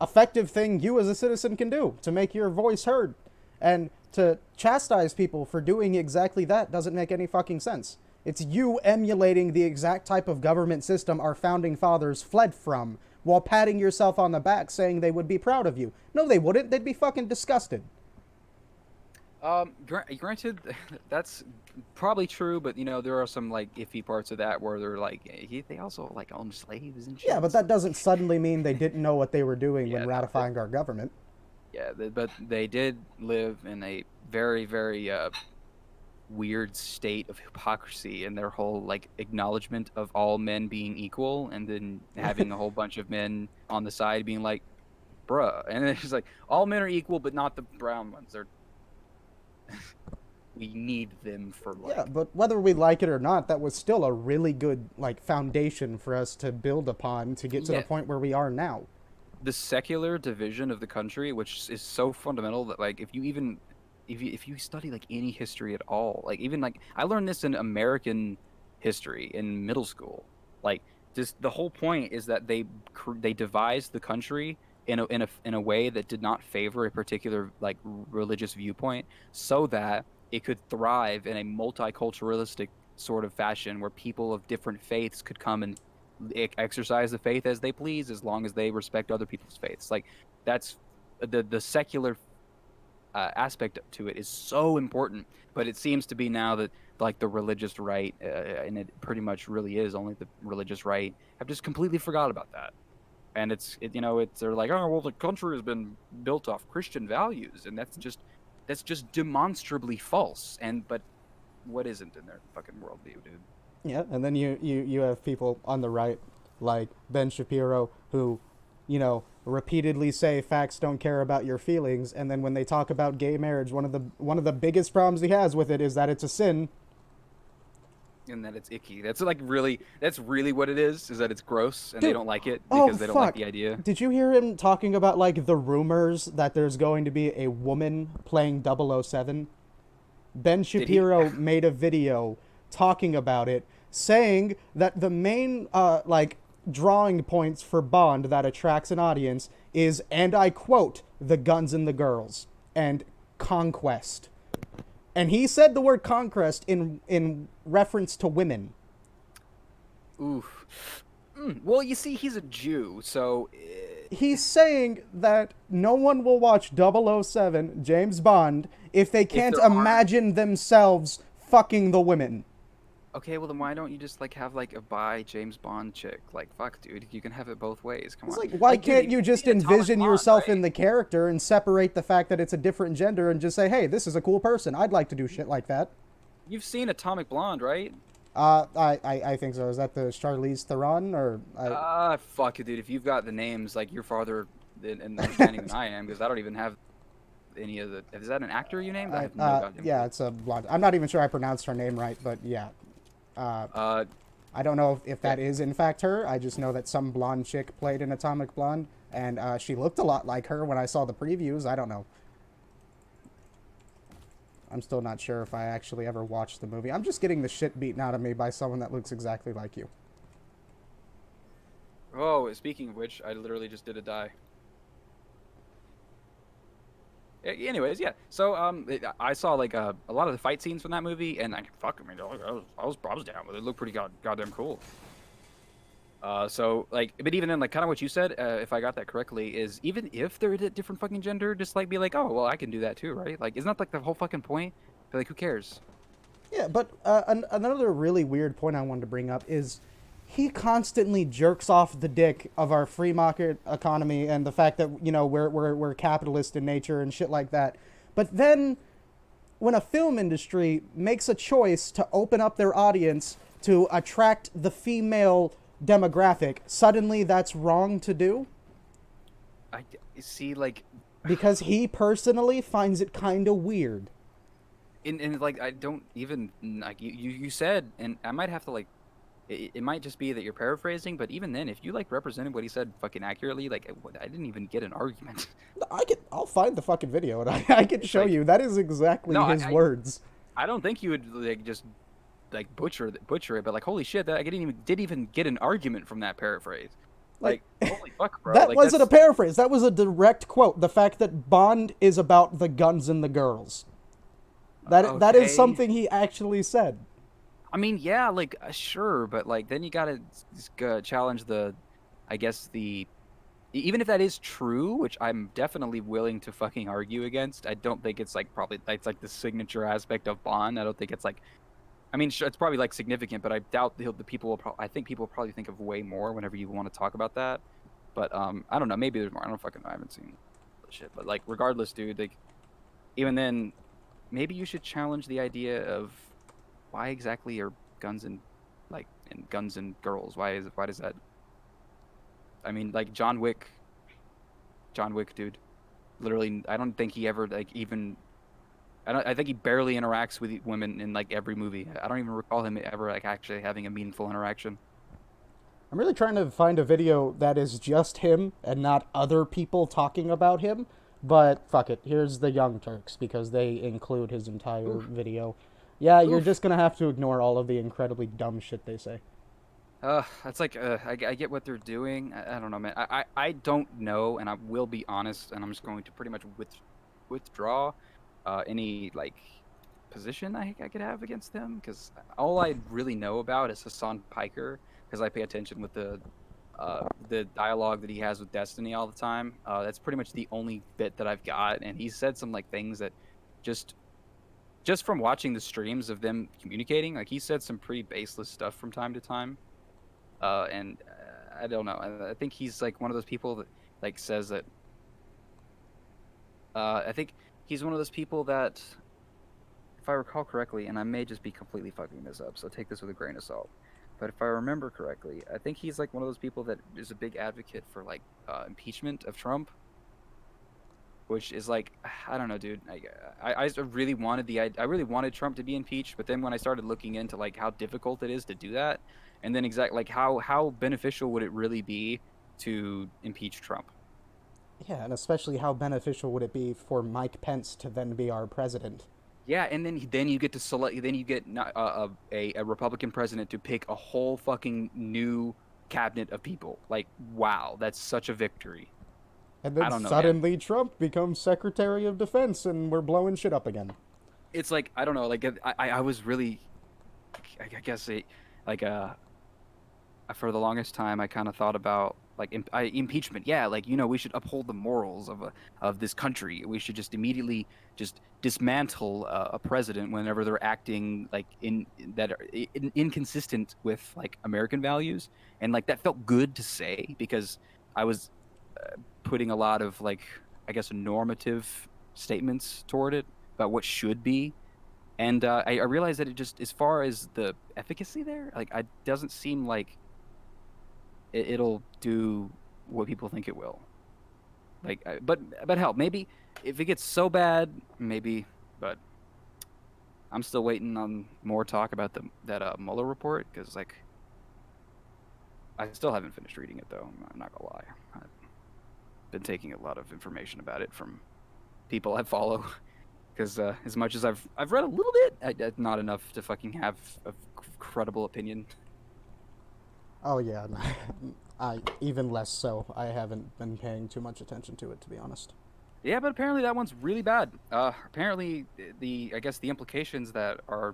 effective thing you as a citizen can do to make your voice heard. And to chastise people for doing exactly that doesn't make any fucking sense. It's you emulating the exact type of government system our founding fathers fled from while patting yourself on the back saying they would be proud of you. No, they wouldn't. They'd be fucking disgusted. Granted, that's probably true, but you know there are some like iffy parts of that where they're like they also like own slaves and Yeah, shit. but So that doesn't suddenly mean they didn't know what they were doing when yeah, no, they, ratifying our government. yeah, but they did live in a very very weird state of hypocrisy in their whole like acknowledgement of all men being equal, and then having a whole bunch of men on the side being like, "Bruh," and it's just like all men are equal, but not the brown ones. They're we need them for Yeah, like but whether we like it or not, that was still a really good like foundation for us to build upon to get to the yeah point where we are now. the secular division of the country, which is so fundamental that like if you study like any history at all, like even like I learned this in American history in middle school, like just the whole point is that they devised the country in a way that did not favor a particular like religious viewpoint, so that it could thrive in a multiculturalistic sort of fashion where people of different faiths could come and exercise the faith as they please as long as they respect other people's faiths. Like that's the secular aspect to it is so important, but it seems to be now that like the religious right, and it pretty much really is only the religious right, have just completely forgot about that. And they're like, oh well, the country has been built off Christian values, and that's just demonstrably false. And but what isn't in their fucking worldview, dude? Yeah, and then you have people on the right like Ben Shapiro who, repeatedly say facts don't care about your feelings, and then when they talk about gay marriage, one of the biggest problems he has with it is that it's a sin. And that it's icky. That's really what it is that it's gross and they Dude, don't like it oh because they don't like fuck. the idea. Did you hear him talking about like the rumors that there's going to be a woman playing 007? Ben Did he? Shapiro made a video talking about it, saying that the main like drawing points for Bond that attracts an audience is, and I quote, the guns and the girls and conquest. And he said the word conquest in reference to women. Oof. Well, you see, he's a Jew, so He's saying that no one will watch 007 James Bond if they can't there aren't. imagine themselves fucking the women. Okay, well then why don't you just like have like a bi James Bond chick? Like fuck, dude, you can have it both ways. Come It's on. like, why Like, dude, can't you've you just seen Atomic envision Blonde, yourself right? in the character and separate the fact that it's a different gender and just say, hey, this is a cool person. I'd like to do shit like that. You've seen Atomic Blonde, right? I think so. Is that the Charlize Theron or? Fuck it, dude. If you've got the names, like you're farther in understanding than I am, because I don't even have any of the. Is that an actor you named? I have no goddamn. Yeah, it's a blonde. I'm not even sure I pronounced her name right, but yeah. Uh, I don't know if that is in fact her. I just know that some blonde chick played in Atomic Blonde, and she looked a lot like her when I saw the previews. I don't know. I'm still not sure if I actually ever watched the movie. I'm just getting the shit beaten out of me by someone that looks exactly like you. oh, speaking of which, I literally just did a die. Anyways, yeah. So I saw like a lot of the fight scenes from that movie, and like fuck, I mean, I was down with it. It looked pretty goddamn cool. So like, but even then, like, kind of what you said, if I got that correctly, is even if they're a different fucking gender, just like be like, oh well, I can do that too, right? Like, isn't that like the whole fucking point? But like, who cares? Yeah, but another really weird point I wanted to bring up is he constantly jerks off the dick of our free market economy and the fact that we're capitalist in nature and shit like that. But then when a film industry makes a choice to open up their audience to attract the female demographic, suddenly that's wrong to do I see, like, because he personally finds it kind of weird. in like I don't even like you said, and I might have to like. It might just be that you're paraphrasing, but even then, if you like represented what he said fucking accurately, like I didn't even get an argument. I'll find the fucking video and I can show like- you. That is exactly No, his words. I don't think you would like just like butcher it, but like holy shit, that I didn't even get an argument from that paraphrase. Like holy fuck, bro. That like, wasn't a that's- paraphrase. That was a direct quote. The fact that Bond is about the guns and the girls. That is Okay. something he actually said. I mean, yeah, like sure, but like then you gotta challenge the, I guess the even if that is true, which I'm definitely willing to fucking argue against, I don't think it's like probably that's like the signature aspect of Bond. I don't think it's like, I mean, sure, it's probably like significant, but I doubt the people will. I think people will probably think of way more whenever you want to talk about that. But I don't know. Maybe there's more. I don't fucking know. I haven't seen the shit. But like, regardless, dude. Like, even then, maybe you should challenge the idea of why exactly are guns and guns and girls? Why does that? I mean, like John Wick, dude. Literally, I don't think he ever like even. I think he barely interacts with women in like every movie. I don't even recall him ever like actually having a meaningful interaction. I'm really trying to find a video that is just him and not other people talking about him. But fuck it. Here's the Young Turks because they include his entire video. Yeah, you're Oof. just gonna have to ignore all of the incredibly dumb shit they say. It's like I get what they're doing. I don't know, man. I don't know, and I will be honest, and I'm just going to pretty much withdraw any like position I could have against them because all I really know about is Hassan Piker because I pay attention with the dialogue that he has with Destiny all the time. That's pretty much the only bit that I've got, and he said some like things that just just from watching the streams of them communicating, like he said some pretty baseless stuff from time to time. And I don't know. I think he's like one of those people that like says that. I think he's one of those people that, if I recall correctly, and I may just be completely fucking this up, so take this with a grain of salt. But if I remember correctly, I think he's like one of those people that is a big advocate for like impeachment of Trump, which is like I don't know, dude. I really wanted I really wanted Trump to be impeached, but then when I started looking into like how difficult it is to do that, and then exactly like how beneficial would it really be to impeach Trump? Yeah, and especially how beneficial would it be for Mike Pence to then be our president? Yeah, and then you get to select, then you get a Republican president to pick a whole fucking new cabinet of people. Like, wow, that's such a victory. And I then don't know, man. suddenly Trump becomes Secretary of Defense and we're blowing shit up again. It's like I don't know, like I was really, I guess like for the longest time I kind of thought about like impeachment. Yeah, like we should uphold the morals of this country. We should just immediately just dismantle a president whenever they're acting like inconsistent with like American values, and like that felt good to say because I was putting a lot of like I guess normative statements toward it about what should be. And I realized that it just, as far as the efficacy there, like, it doesn't seem like it'll do what people think it will. Like, but hell, maybe if it gets so bad, maybe. But I'm still waiting on more talk about that Mueller report because like I still haven't finished reading it though. I'm not gonna lie. I've been taking a lot of information about it from people I follow. Because as much as I've read a little bit, not enough to fucking have a credible opinion. Oh yeah, I even less so. I haven't been paying too much attention to it, to be honest. Yeah, but apparently that one's really bad. Apparently I guess the implications that are,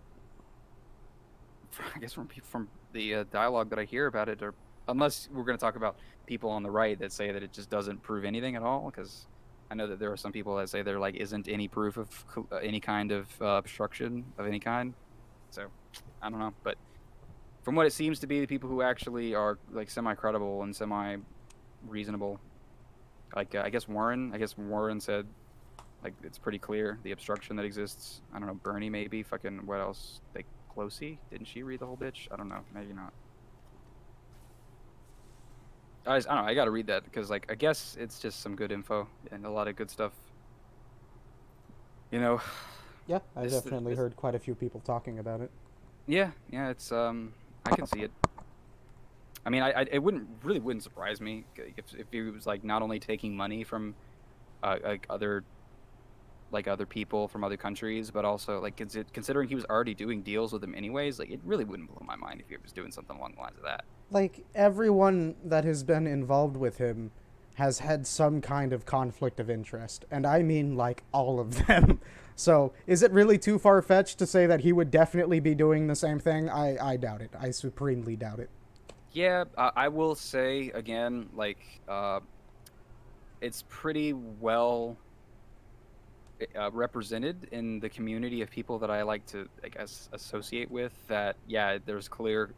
I guess from the dialogue that I hear about it, are unless we're going to talk about people on the right that say that it just doesn't prove anything at all, because I know that there are some people that say there like isn't any proof of any kind of obstruction of any kind. So I don't know, but from what it seems to be, the people who actually are like semi-credible and semi-reasonable, like I guess Warren said like it's pretty clear the obstruction that exists. I don't know, Bernie maybe, fucking what else? Like Pelosi, didn't she read the whole bitch? I don't know, maybe not. I don't know. I gotta read that because, like, I guess it's just some good info and a lot of good stuff. You know, Yeah, I this, definitely this, heard quite a few people talking about it. yeah. It's I can see it. I mean, it wouldn't surprise me if he was like not only taking money from like other people from other countries, but also like considering he was already doing deals with them anyways. Like, it really wouldn't blow my mind if he was doing something along the lines of that. Like everyone that has been involved with him has had some kind of conflict of interest, and I mean like all of them. So, is it really too far fetched to say that he would definitely be doing the same thing? I doubt it. I supremely doubt it. Yeah, I will say again, like it's pretty well represented in the community of people that I like to, I guess, associate with. That yeah, there's clear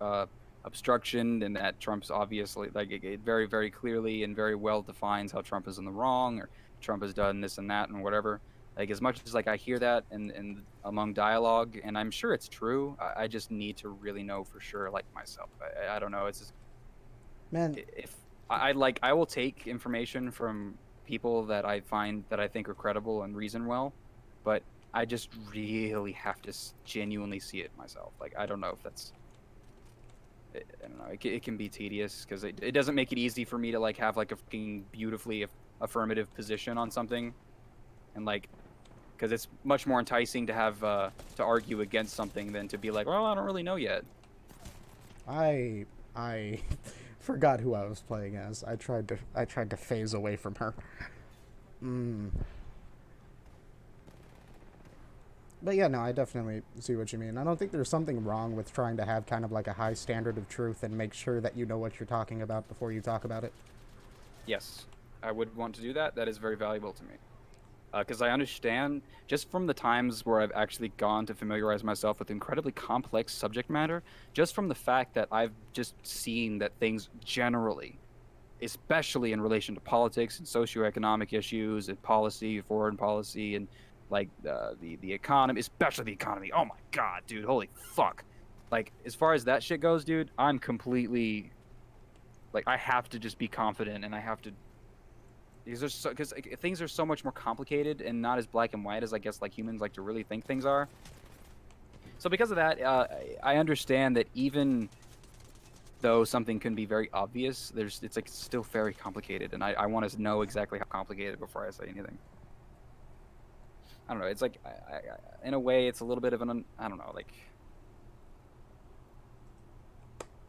obstruction, and that Trump's obviously like it very very clearly and very well defines how Trump is in the wrong, or Trump has done this and that and whatever. Like as much as like I hear that and among dialogue, and I'm sure it's true. I just need to really know for sure, like myself. I don't know. It's just Man, if I like I will take information from people that I find that I think are credible and reason well, but I just really have to genuinely see it myself. Like I don't know if that's I don't know. It can be tedious because it doesn't make it easy for me to like have like a fucking beautifully affirmative position on something, and like because it's much more enticing to have to argue against something than to be like, well, I don't really know yet. I forgot who I was playing as. I tried to phase away from her. Mm. But yeah, no, I definitely see what you mean. I don't think there's something wrong with trying to have kind of like a high standard of truth and make sure that you know what you're talking about before you talk about it. Yes, I would want to do that. That is very valuable to me. Because I understand just from the times where I've actually gone to familiarize myself with incredibly complex subject matter, just from the fact that I've just seen that things generally, especially in relation to politics and socioeconomic issues and policy, foreign policy, and like the economy, especially the economy. Oh my god, dude, holy fuck! Like as far as that shit goes, dude, I'm completely like I have to just be confident, and I have to because like, things are so much more complicated and not as black and white as I guess like humans like to really think things are. So because of that, I understand that even though something can be very obvious, it's like still very complicated, and I want to know exactly how complicated before I say anything. I don't know. It's like in a way, it's a little bit of an I don't know. Like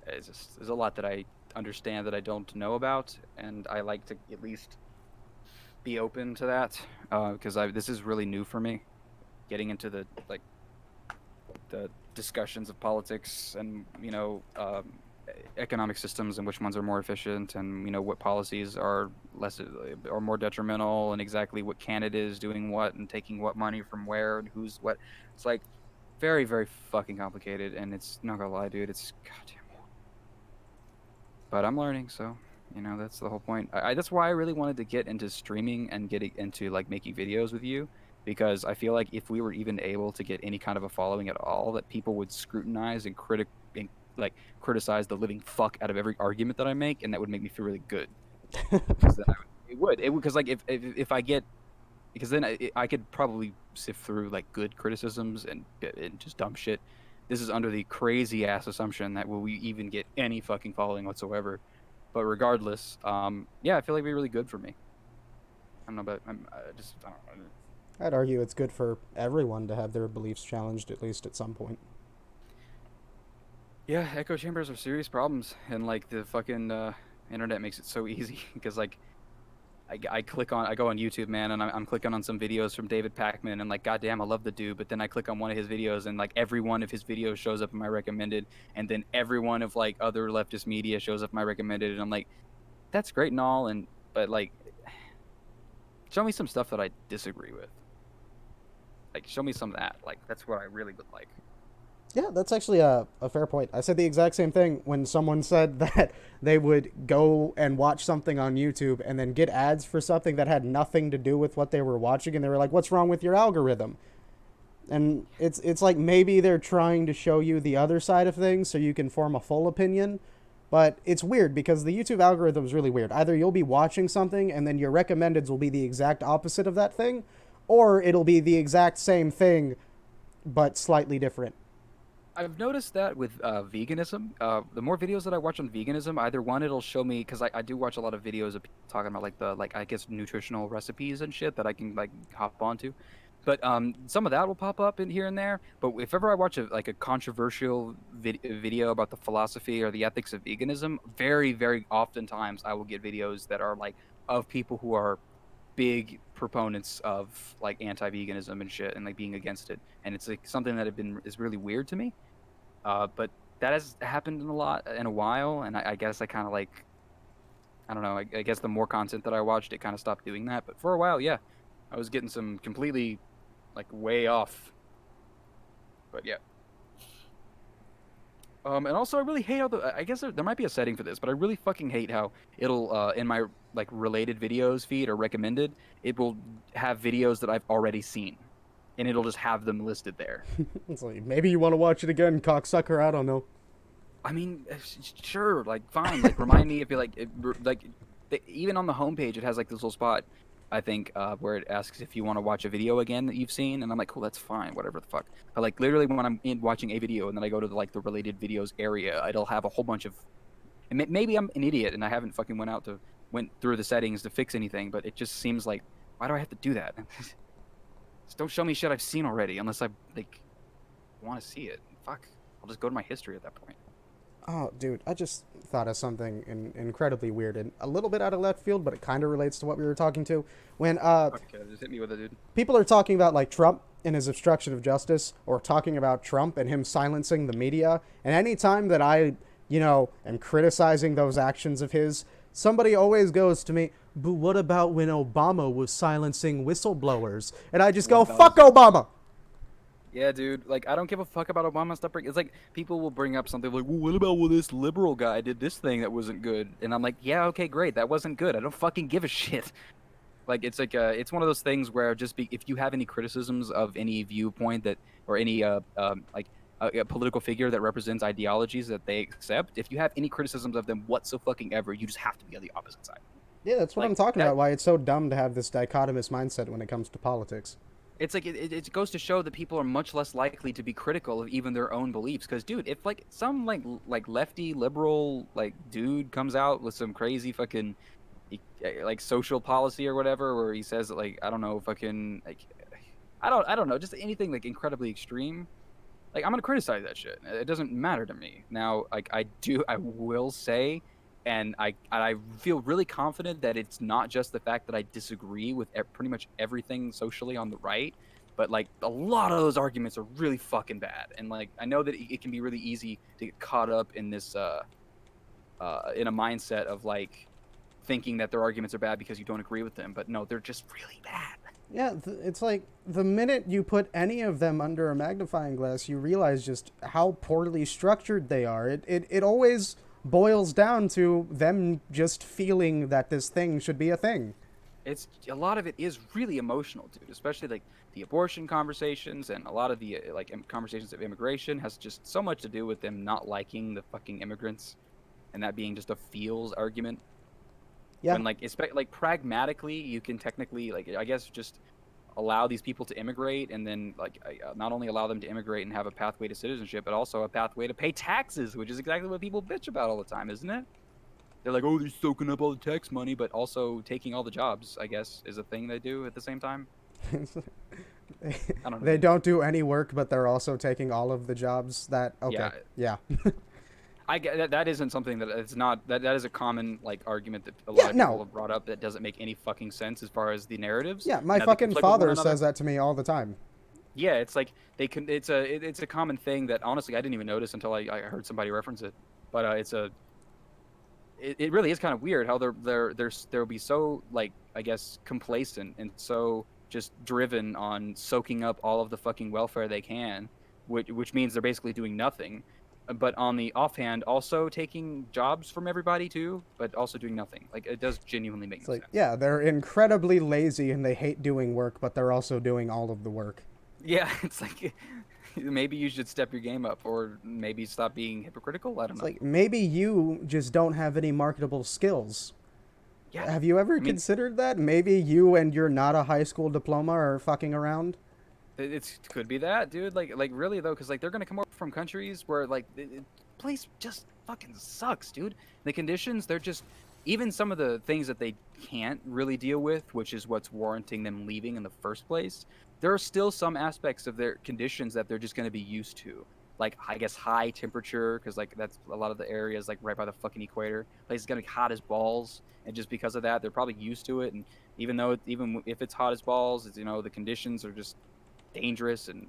it's just there's a lot that I understand that I don't know about, and I like to at least be open to that because this is really new for me, getting into the like the discussions of politics and economic systems and which ones are more efficient and what policies are less or more detrimental and exactly what candidate is doing what and taking what money from where and who's what. It's like very very fucking complicated, and it's not gonna lie, dude, it's goddamn hard. But I'm learning, so that's the whole point. That's why I really wanted to get into streaming and get into like making videos with you, because I feel like if we were even able to get any kind of a following at all, that people would scrutinize and like criticize the living fuck out of every argument that I make, and that would make me feel really good. Because then it would because like if I get because then I could probably sift through like good criticisms and just dumb shit. This is under the crazy ass assumption that will we even get any fucking following whatsoever. But regardless, yeah, I feel like it'd be really good for me. I don't know, but I don't know. I'd argue it's good for everyone to have their beliefs challenged at least at some point. Yeah, echo chambers are serious problems, and like the fucking internet makes it so easy because like I go on YouTube, man, and I'm clicking on some videos from David Pakman, and like, goddamn, I love the dude. But then I click on one of his videos, and like every one of his videos shows up in my recommended, and then every one of like other leftist media shows up in my recommended, and I'm like, that's great and all, but like, show me some stuff that I disagree with. Like, show me some of that. Like, that's what I really would like. Yeah, that's actually a fair point. I said the exact same thing when someone said that they would go and watch something on YouTube and then get ads for something that had nothing to do with what they were watching, and they were like, "What's wrong with your algorithm?" And it's like maybe they're trying to show you the other side of things so you can form a full opinion. But it's weird because the YouTube algorithm is really weird. Either you'll be watching something and then your recommendeds will be the exact opposite of that thing, or it'll be the exact same thing but slightly different. I've noticed that with veganism. The more videos that I watch on veganism, either one, it'll show me because I do watch a lot of videos of people talking about like the I guess nutritional recipes and shit that I can like hop onto. But some of that will pop up in here and there. But if ever I watch a controversial video about the philosophy or the ethics of veganism, very very oftentimes I will get videos that are like of people who are big proponents of like anti-veganism and shit and like being against it, and it's like something that is really weird to me. But that has happened in a while, and I guess I kind of like I don't know. I guess the more content that I watched, it kind of stopped doing that. But for a while, yeah, I was getting some completely like way off. But yeah. And also, I really hate how I guess there might be a setting for this, but I really fucking hate how it'll in my like related videos feed or recommended, it will have videos that I've already seen, and it'll just have them listed there. It's like, maybe you want to watch it again, cocksucker. I don't know. I mean, sure, like fine, like remind me if you like, like even on the homepage, it has like this little spot, I think, where it asks if you want to watch a video again that you've seen, and I'm like, cool, that's fine, whatever the fuck. But like literally, when I'm watching a video and then I go to like the related videos area, it'll have a whole bunch of, and maybe I'm an idiot and I haven't fucking went through the settings to fix anything, but it just seems like, why do I have to do that? Just don't show me shit I've seen already, unless I like want to see it. Fuck, I'll just go to my history at that point. Oh, dude, I just thought of something incredibly weird and a little bit out of left field, but it kind of relates to what we were talking to. When Okay, just hit me with it, dude. people are talking about like Trump and his obstruction of justice, or talking about Trump and him silencing the media, and any time that I, am criticizing those actions of his, somebody always goes to me, but what about when Obama was silencing whistleblowers? And I just go, What fuck Obama! Yeah, dude. Like, I don't give a fuck about Obama stuff. It's like people will bring up something like, "Well, what about when this liberal guy did this thing that wasn't good?" And I'm like, "Yeah, okay, great. That wasn't good. I don't fucking give a shit." Like, it's like it's one of those things where if you have any criticisms of any viewpoint that or any like a political figure that represents ideologies that they accept, if you have any criticisms of them whatsoever, you just have to be on the opposite side. Yeah, that's what Like I'm talking that, about, why it's so dumb to have this dichotomous mindset when it comes to politics. it's like it goes to show that people are much less likely to be critical of even their own beliefs. Because, dude, if like some like lefty liberal like dude comes out with some crazy fucking like social policy or whatever, where he says that, like, I don't know, fucking like I don't know, just anything like incredibly extreme, like I'm gonna criticize that shit. It doesn't matter to me. Now, like I will say, and I feel really confident that it's not just the fact that I disagree with pretty much everything socially on the right, but like a lot of those arguments are really fucking bad. And like I know that it can be really easy to get caught up in this in a mindset of like thinking that their arguments are bad because you don't agree with them, but no, they're just really bad. Yeah, it's like the minute you put any of them under a magnifying glass, you realize just how poorly structured they are. It always boils down to them just feeling that this thing should be a thing. It's a lot of it is really emotional, dude. Especially like the abortion conversations and a lot of the conversations of immigration has just so much to do with them not liking the fucking immigrants, and that being just a feels argument. Yeah, When like pragmatically, you can technically like I guess just allow these people to immigrate, and then like not only allow them to immigrate and have a pathway to citizenship, but also a pathway to pay taxes, which is exactly what people bitch about all the time, isn't it? They're like, oh, they're soaking up all the tax money, but also taking all the jobs, I guess, is a thing they do at the same time. I don't know. they don't do any work, but they're also taking all of the jobs. Yeah, Yeah. I get that isn't something that it's not that is a common like argument that a Yeah, lot of no. people have brought up that doesn't make any fucking sense as far as the narratives. Yeah, my Now, they fucking conflict with one father another. says that to me all the time. Yeah, it's like it's a common thing that honestly I didn't even notice until I heard somebody reference it. But it really is kind of weird how they'll be so like I guess complacent and so just driven on soaking up all of the fucking welfare they can, which means they're basically doing nothing. But on the offhand, also taking jobs from everybody too, but also doing nothing. Like it does genuinely make It's no like, sense. yeah, they're incredibly lazy and they hate doing work, but they're also doing all of the work. Yeah, it's like maybe you should step your game up, or maybe stop being hypocritical. I don't It's know. like, maybe you just don't have any marketable skills. Yeah, Have you ever I mean, considered that? Maybe you and your not a high school diploma are fucking around? it could be that, dude. Like really though, because like they're gonna come up from countries where like place just fucking sucks, dude. The conditions, they're just even some of the things that they can't really deal with, which is what's warranting them leaving in the first place. There are still some aspects of their conditions that they're just gonna be used to. Like I guess high temperature, because like that's a lot of the areas like right by the fucking equator. Place is gonna be hot as balls, and just because of that, they're probably used to it. And even though even if it's hot as balls, it's, the conditions are just dangerous and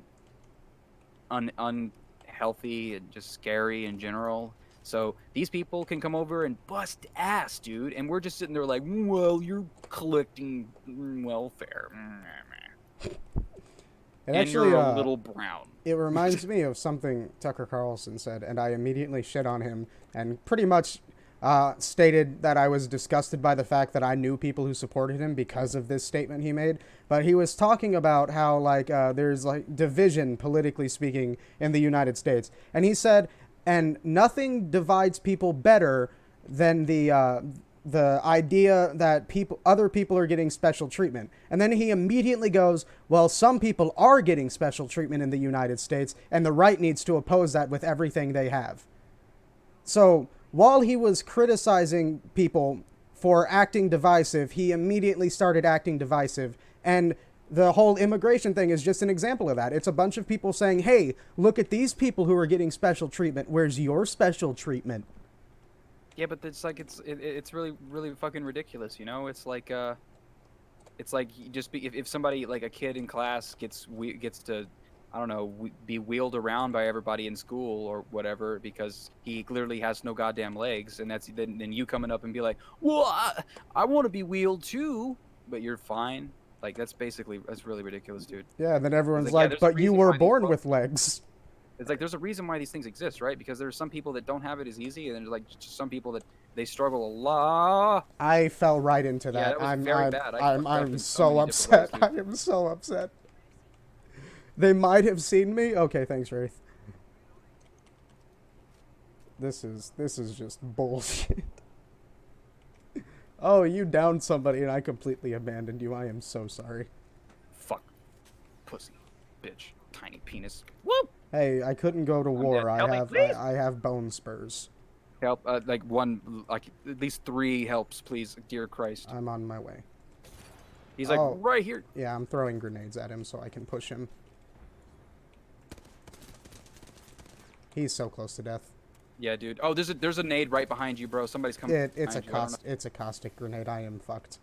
unhealthy and just scary in general. So these people can come over and bust ass, dude, and we're just sitting there like, well, you're collecting welfare, It and actually, you're a little brown. it reminds me of something Tucker Carlson said, and I immediately shit on him and pretty much stated that I was disgusted by the fact that I knew people who supported him because of this statement he made. But he was talking about how like there's like division politically speaking in the United States, and he said, and nothing divides people better than the idea that other people are getting special treatment. And then he immediately goes, well, some people are getting special treatment in the United States, and the right needs to oppose that with everything they have. So while he was criticizing people for acting divisive, he immediately started acting divisive. And the whole immigration thing is just an example of that. It's a bunch of people saying, hey, look at these people who are getting special treatment. Where's your special treatment? Yeah, but it's like it's really fucking ridiculous, you know? It's like you just if somebody like a kid in class gets to, I don't know, be wheeled around by everybody in school or whatever because he clearly has no goddamn legs, and then you coming up and be like, well, I want to be wheeled too, but you're fine. Like that's really ridiculous, dude. Yeah, and then everyone's like, yeah, like, there's a but you reason were why these born folks- with legs. It's like there's a reason why these things exist, right? Because there's some people that don't have it as easy, and there's like just some people that they struggle a lot. I fell right into that. Yeah, that was very bad. I fucked up I'm in so so many upset. different I ways, dude. am so upset. They might have seen me. Okay, thanks, Wraith. This is just bullshit. Oh, you downed somebody and I completely abandoned you. I am so sorry. Fuck, pussy, bitch, tiny penis. Whoop. Hey, I couldn't go to war. dead. Help me, I please. have bone spurs. Help, like one, like at least 3 helps, please, dear Christ. I'm on my way. He's like Oh. right here. Yeah, I'm throwing grenades at him so I can push him. He's so close to death. Yeah, dude. Oh, there's a nade right behind you, bro. Somebody's coming. It's a behind you. I don't it's a caustic grenade. I am fucked.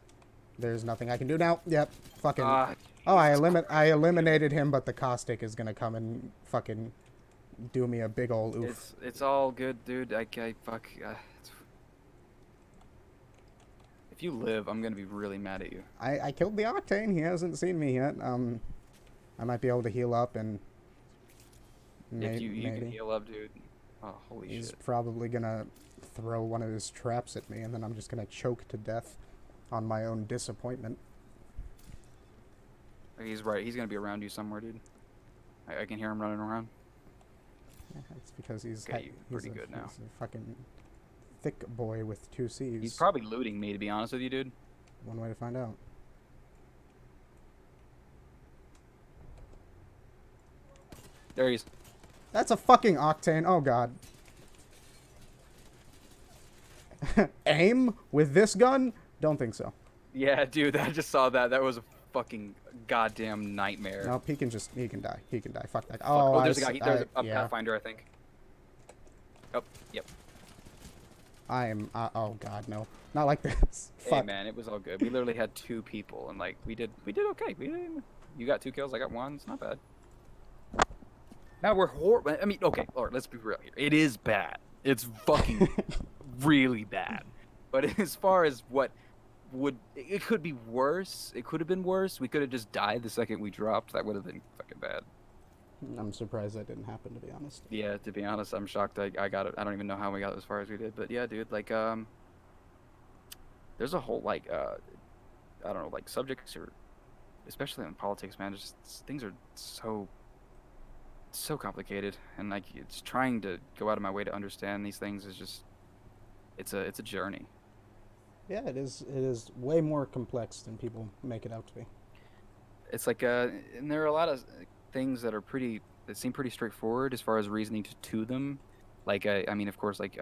There's nothing I can do now. Yep. Fucking. know. Oh, Jesus I eliminated him, but the caustic is gonna come and fucking do me a big ol' oof. It's all good, dude. I fuck. If you live, I'm gonna be really mad at you. I killed the Octane. He hasn't seen me yet. I might be able to heal up and. If you can maybe. heal up, dude. Oh, holy He's shit. probably gonna throw one of his traps at me, and then I'm just gonna choke to death on my own disappointment. He's right. He's gonna be around you somewhere, dude. I can hear him running around. Yeah, it's because he's Okay, pretty good now. He's a fucking thick boy with 2 C's. He's probably looting me, to be honest with you, dude. One way to find out. There he is. That's a fucking Octane. Oh god. Aim with this gun? Don't think so. Yeah, dude. I just saw that. That was a fucking goddamn nightmare. Nope, he can die. He can die. Fuck that. Fuck. Oh, There's a guy. There's a yeah. Pathfinder, I think. Oh, yep. I am. Oh god, no. Not like this. Hey Fuck. man, it was all good. We literally had 2 people, and like we did okay. You got 2 kills, I got 1. It's not bad. Now we're horrible. I mean, okay, Lord, let's be real here. It is bad. It's fucking really bad. But as far as what it could be worse. It could have been worse. We could have just died the second we dropped. That would have been fucking bad. I'm surprised that didn't happen, to be honest. Yeah, to be honest, I'm shocked I got it. I don't even know how we got as far as we did. But yeah, dude, like there's a whole like I don't know, like subjects or especially in politics, man, just things are so complicated, and like it's trying to go out of my way to understand these things is just it's a journey. Yeah, it is. It is way more complex than people make it out to be. It's like and there are a lot of things that seem pretty straightforward as far as reasoning to them. Like I mean, of course, like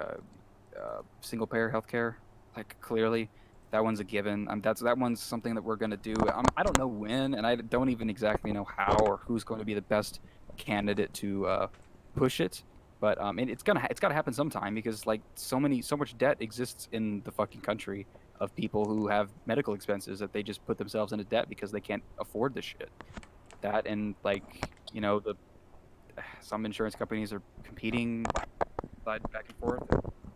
single payer healthcare, like clearly that one's a given. That one's something that we're gonna do. I don't know when, and I don't even exactly know how or who's going to be the best candidate to push it. But and it's got to happen sometime, because like so much debt exists in the fucking country of people who have medical expenses that they just put themselves into debt because they can't afford the shit. That, and like, you know, some insurance companies are competing slide back and forth.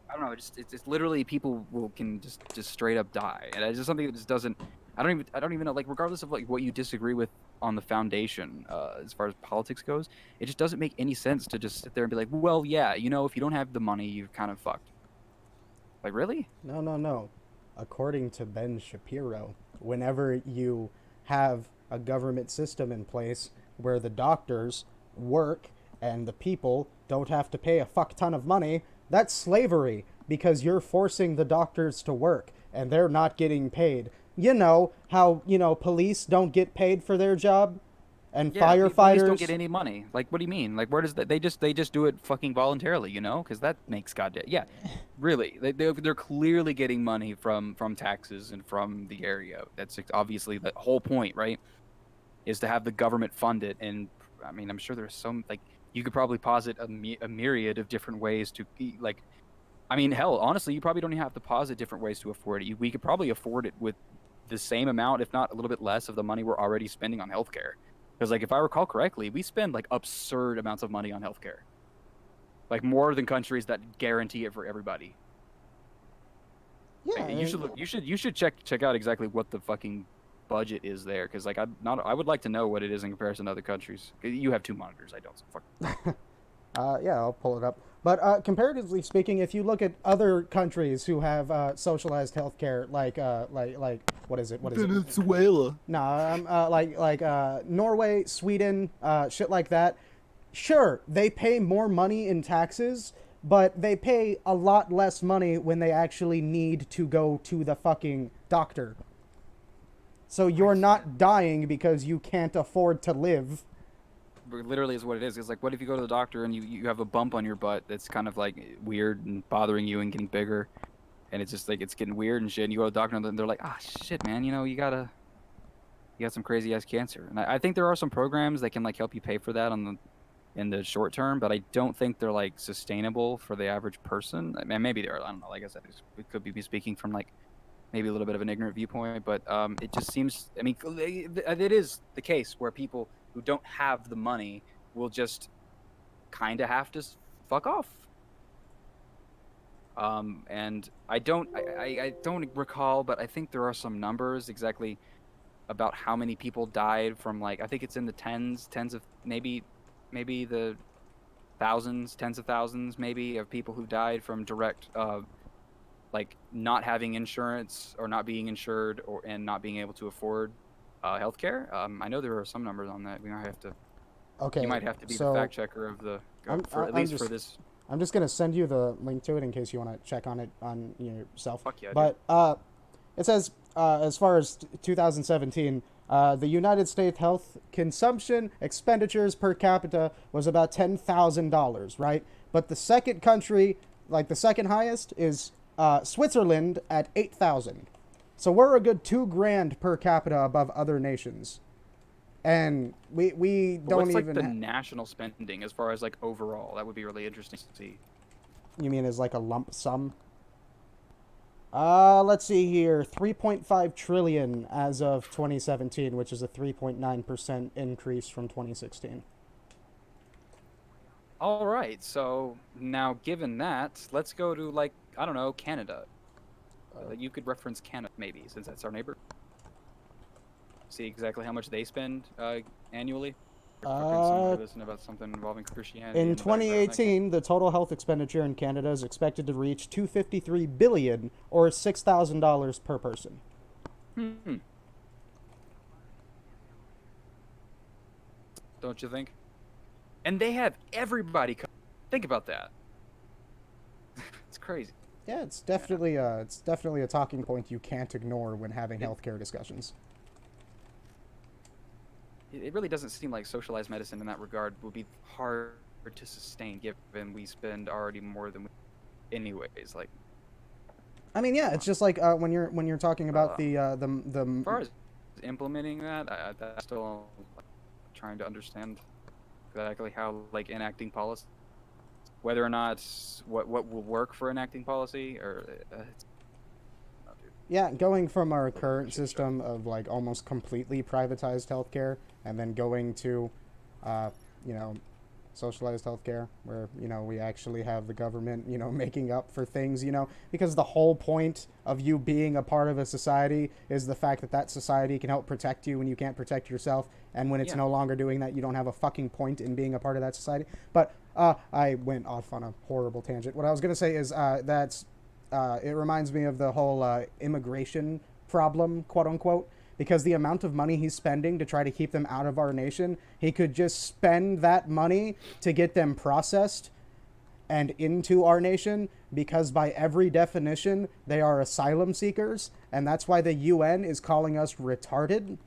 I don't know. It's literally people can just straight up die, and it's just something that just doesn't. I don't even know. Like regardless of like what you disagree with on the foundation, as far as politics goes, it just doesn't make any sense to just sit there and be like, well, yeah, you know, if you don't have the money, you're kind of fucked. Like really? No, no, no. According to Ben Shapiro, whenever you have a government system in place where the doctors work and the people don't have to pay a fuck ton of money, that's slavery because you're forcing the doctors to work and they're not getting paid. You know how, police don't get paid for their job and Yeah, police firefighters don't get any money. Like, what do you mean? Like, where does that? They just do it fucking voluntarily, you know? Because that makes goddamn yeah, really. They're clearly getting money from taxes and from the area. That's obviously the whole point, right? Is to have the government fund it. And I mean, I'm sure there's some like you could probably posit a myriad of different ways to like. I mean, hell, honestly, you probably don't even have to posit different ways to afford it. We could probably afford it with the same amount, if not a little bit less, of the money we're already spending on healthcare. Because, like, if I recall correctly, we spend like absurd amounts of money on healthcare, like more than countries that guarantee it for everybody. yeah, Like, you should check out exactly what the fucking budget is there, because like I would like to know what it is in comparison to other countries. You have two monitors, I don't. So fuck. Yeah, I'll pull it up. But comparatively speaking, if you look at other countries who have socialized healthcare, like what is it? What is it? Venezuela. No, Norway, Sweden, shit like that. Sure, they pay more money in taxes, but they pay a lot less money when they actually need to go to the fucking doctor. So you're not dying because you can't afford to live. Literally is what it is. It's like, what if you go to the doctor and you have a bump on your butt that's kind of like weird and bothering you and getting bigger, and it's just like it's getting weird and shit. And you go to the doctor and they're like, ah, shit, man, you got some crazy ass cancer. And I think there are some programs that can like help you pay for that in the short term, but I don't think they're like sustainable for the average person. I mean, maybe they are. I don't know. Like I said, it could be me speaking from like maybe a little bit of an ignorant viewpoint, but it just seems. I mean, it is the case where people who don't have the money will just kind of have to fuck off. And I don't recall, but I think there are some numbers exactly about how many people died from like I think it's in the tens of maybe the thousands, tens of thousands maybe of people who died from direct like not having insurance or not being insured and not being able to afford healthcare. I know there are some numbers on that. We might have to. Okay, You might have to be so the fact checker of the for at I'm least just- for this. I'm just gonna send you the link to it in case you want to check on it on yourself. Fuck yeah, But it says as far as 2017, the United States health consumption expenditures per capita was about $10,000, right? But the second country, like the second highest, is Switzerland at 8,000. So we're a good $2,000 per capita above other nations, and we But don't what's like even. the national spending as far as like overall? That would be really interesting to see. You mean as like a lump sum? Let's see here. 3.5 trillion as of 2017, which is a 3.9% increase from 2016. All right, so now given that, let's go to like I don't know Canada. You could reference Canada maybe since that's our neighbor. See exactly how much they spend annually. Listen about something involving Christianity. In the background, like- 2018, the total health expenditure in Canada is expected to reach 253 billion, or $6,000 per person. Don't you think? And they have everybody. Think about that. It's crazy. Yeah, it's definitely a talking point you can't ignore when having healthcare discussions. It really doesn't seem like socialized medicine in that regard would be hard to sustain, given we spend already more than we, anyways. Like, I mean, yeah, it's just like when you're talking about as far as implementing that, that's still like, trying to understand exactly how like enacting policy, whether or not what will work for enacting policy, or yeah, going from our current system of like almost completely privatized healthcare, and then going to, socialized healthcare, where we actually have the government making up for things, because the whole point of you being a part of a society is the fact that that society can help protect you when you can't protect yourself, and when it's Yeah. no longer doing that, you don't have a fucking point in being a part of that society. But I went off on a horrible tangent. What I was gonna say is it reminds me of the whole immigration problem, quote unquote, because the amount of money he's spending to try to keep them out of our nation, he could just spend that money to get them processed and into our nation, because by every definition, they are asylum seekers, and that's why the UN is calling us retarded.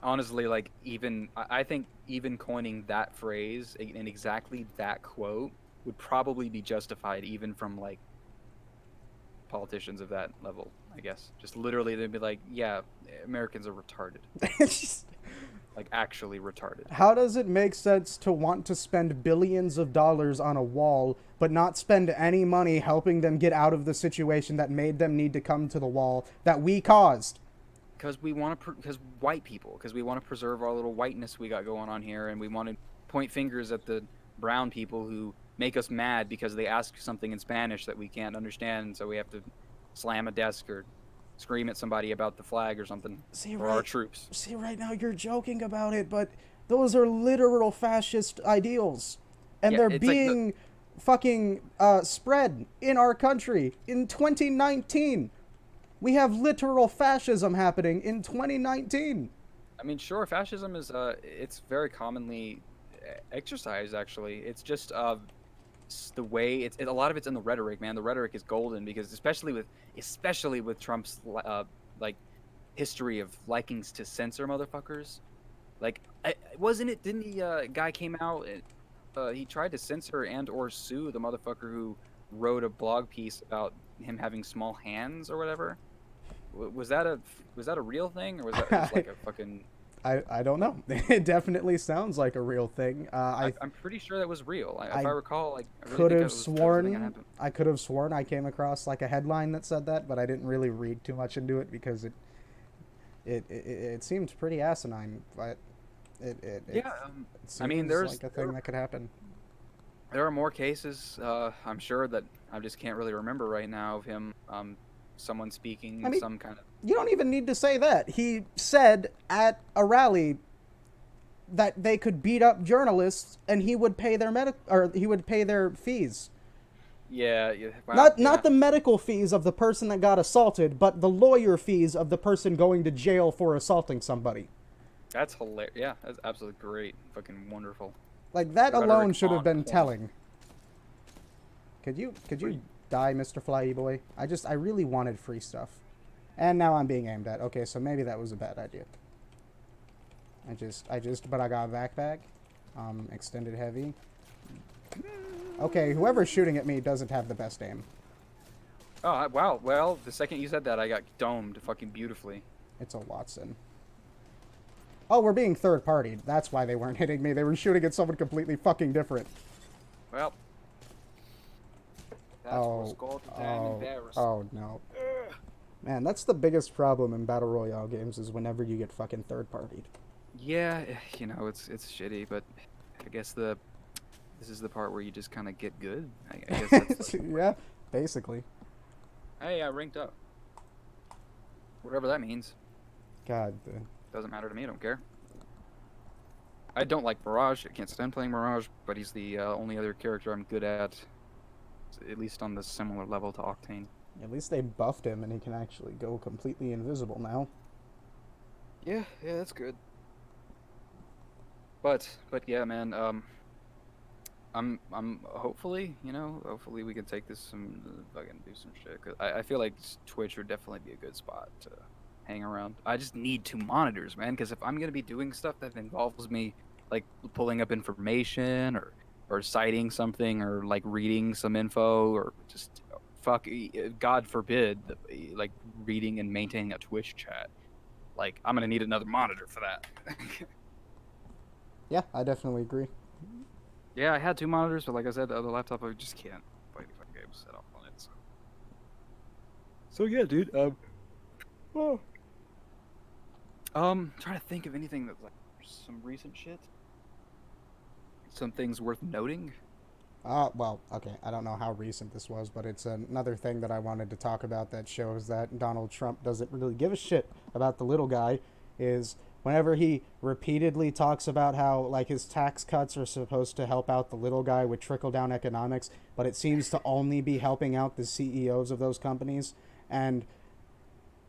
Honestly, like I think even coining that phrase and exactly that quote would probably be justified even from like politicians of that level. I guess just literally they'd be like, yeah, Americans are retarded, like actually retarded. How does it make sense to want to spend billions of dollars on a wall, but not spend any money helping them get out of the situation that made them need to come to the wall that we caused? Because we want to, because white people, because we want to preserve our little whiteness we got going on here, and we want to point fingers at the brown people who make us mad because they ask something in Spanish that we can't understand, so we have to slam a desk or scream at somebody about the flag or something, See, or our troops. See, right now you're joking about it, but those are literal fascist ideals, and Yeah, they're it's like being fucking spread in our country in 2019. We have literal fascism happening in 2019. I mean, sure, fascism is it's very commonly exercised. Actually, it's just the way a lot of it's in the rhetoric, man. The rhetoric is golden because especially with Trump's like history of likings to censor motherfuckers. Like, wasn't it? Didn't the guy came out? He tried to censor and or sue the motherfucker who wrote a blog piece about him having small hands or whatever. Was that a real thing, or was that just like a fucking? I don't know. It definitely sounds like a real thing. I'm pretty sure that was real. If I I recall, like I really could think have that was a thing that sworn happened. I could have sworn I came across like a headline that said that, but I didn't really read too much into it because it seemed pretty asinine. But Yeah, it I mean, seems like a thing that could happen. there are more cases. I'm sure that I just can't really remember right now of him. Someone speaking I mean, some kind of. you don't even need to say that. He said at a rally that they could beat up journalists and he would pay he would pay their fees. Yeah, yeah. Wow, Not yeah. not the medical fees of the person that got assaulted, but the lawyer fees of the person going to jail for assaulting somebody. That's hilarious. Yeah, that's absolutely great. Fucking wonderful. Like that Rhetoric alone should have on been point. telling. Could you die, Mr. Flyy Boy? I really wanted free stuff. And now I'm being aimed at. Okay, so maybe that was a bad idea. But I got a backpack. Extended heavy. Okay, whoever's shooting at me doesn't have the best aim. Oh wow. Well, the second you said that, I got domed fucking beautifully. It's a Watson. Oh, we're being third party. That's why they weren't hitting me. They were shooting at someone completely fucking different. Well, that's what's called the damn embarrassing. Oh no. Man, that's the biggest problem in battle royale games is whenever you get fucking third partied. Yeah, it's shitty, but I guess this is the part where you just kind of get good. I guess that's Yeah, basically. hey, I ranked up. Whatever that means. God. Doesn't matter to me. I don't care. I don't like Mirage. I can't stand playing Mirage, but he's the only other character I'm good at least on the similar level to Octane. At least they buffed him and he can actually go completely invisible now. Yeah, that's good. But yeah, man. I'm hopefully, hopefully we can take this some fucking do some shit. 'Cause I feel like Twitch would definitely be a good spot to hang around. I just need 2 monitors, man, because if I'm gonna be doing stuff that involves me like pulling up information or citing something or like reading some info or just God forbid, like reading and maintaining a Twitch chat, like I'm gonna need another monitor for that. Yeah, I definitely agree. Yeah, I had 2 monitors, but like I said, the other laptop I just can't play any fucking games set up on it. So yeah, dude. Trying to think of anything that's like some recent shit. some things worth noting. Well, okay, I don't know how recent this was, but it's another thing that I wanted to talk about that shows that Donald Trump doesn't really give a shit about the little guy is whenever he repeatedly talks about how like his tax cuts are supposed to help out the little guy with trickle down economics, but it seems to only be helping out the CEOs of those companies. And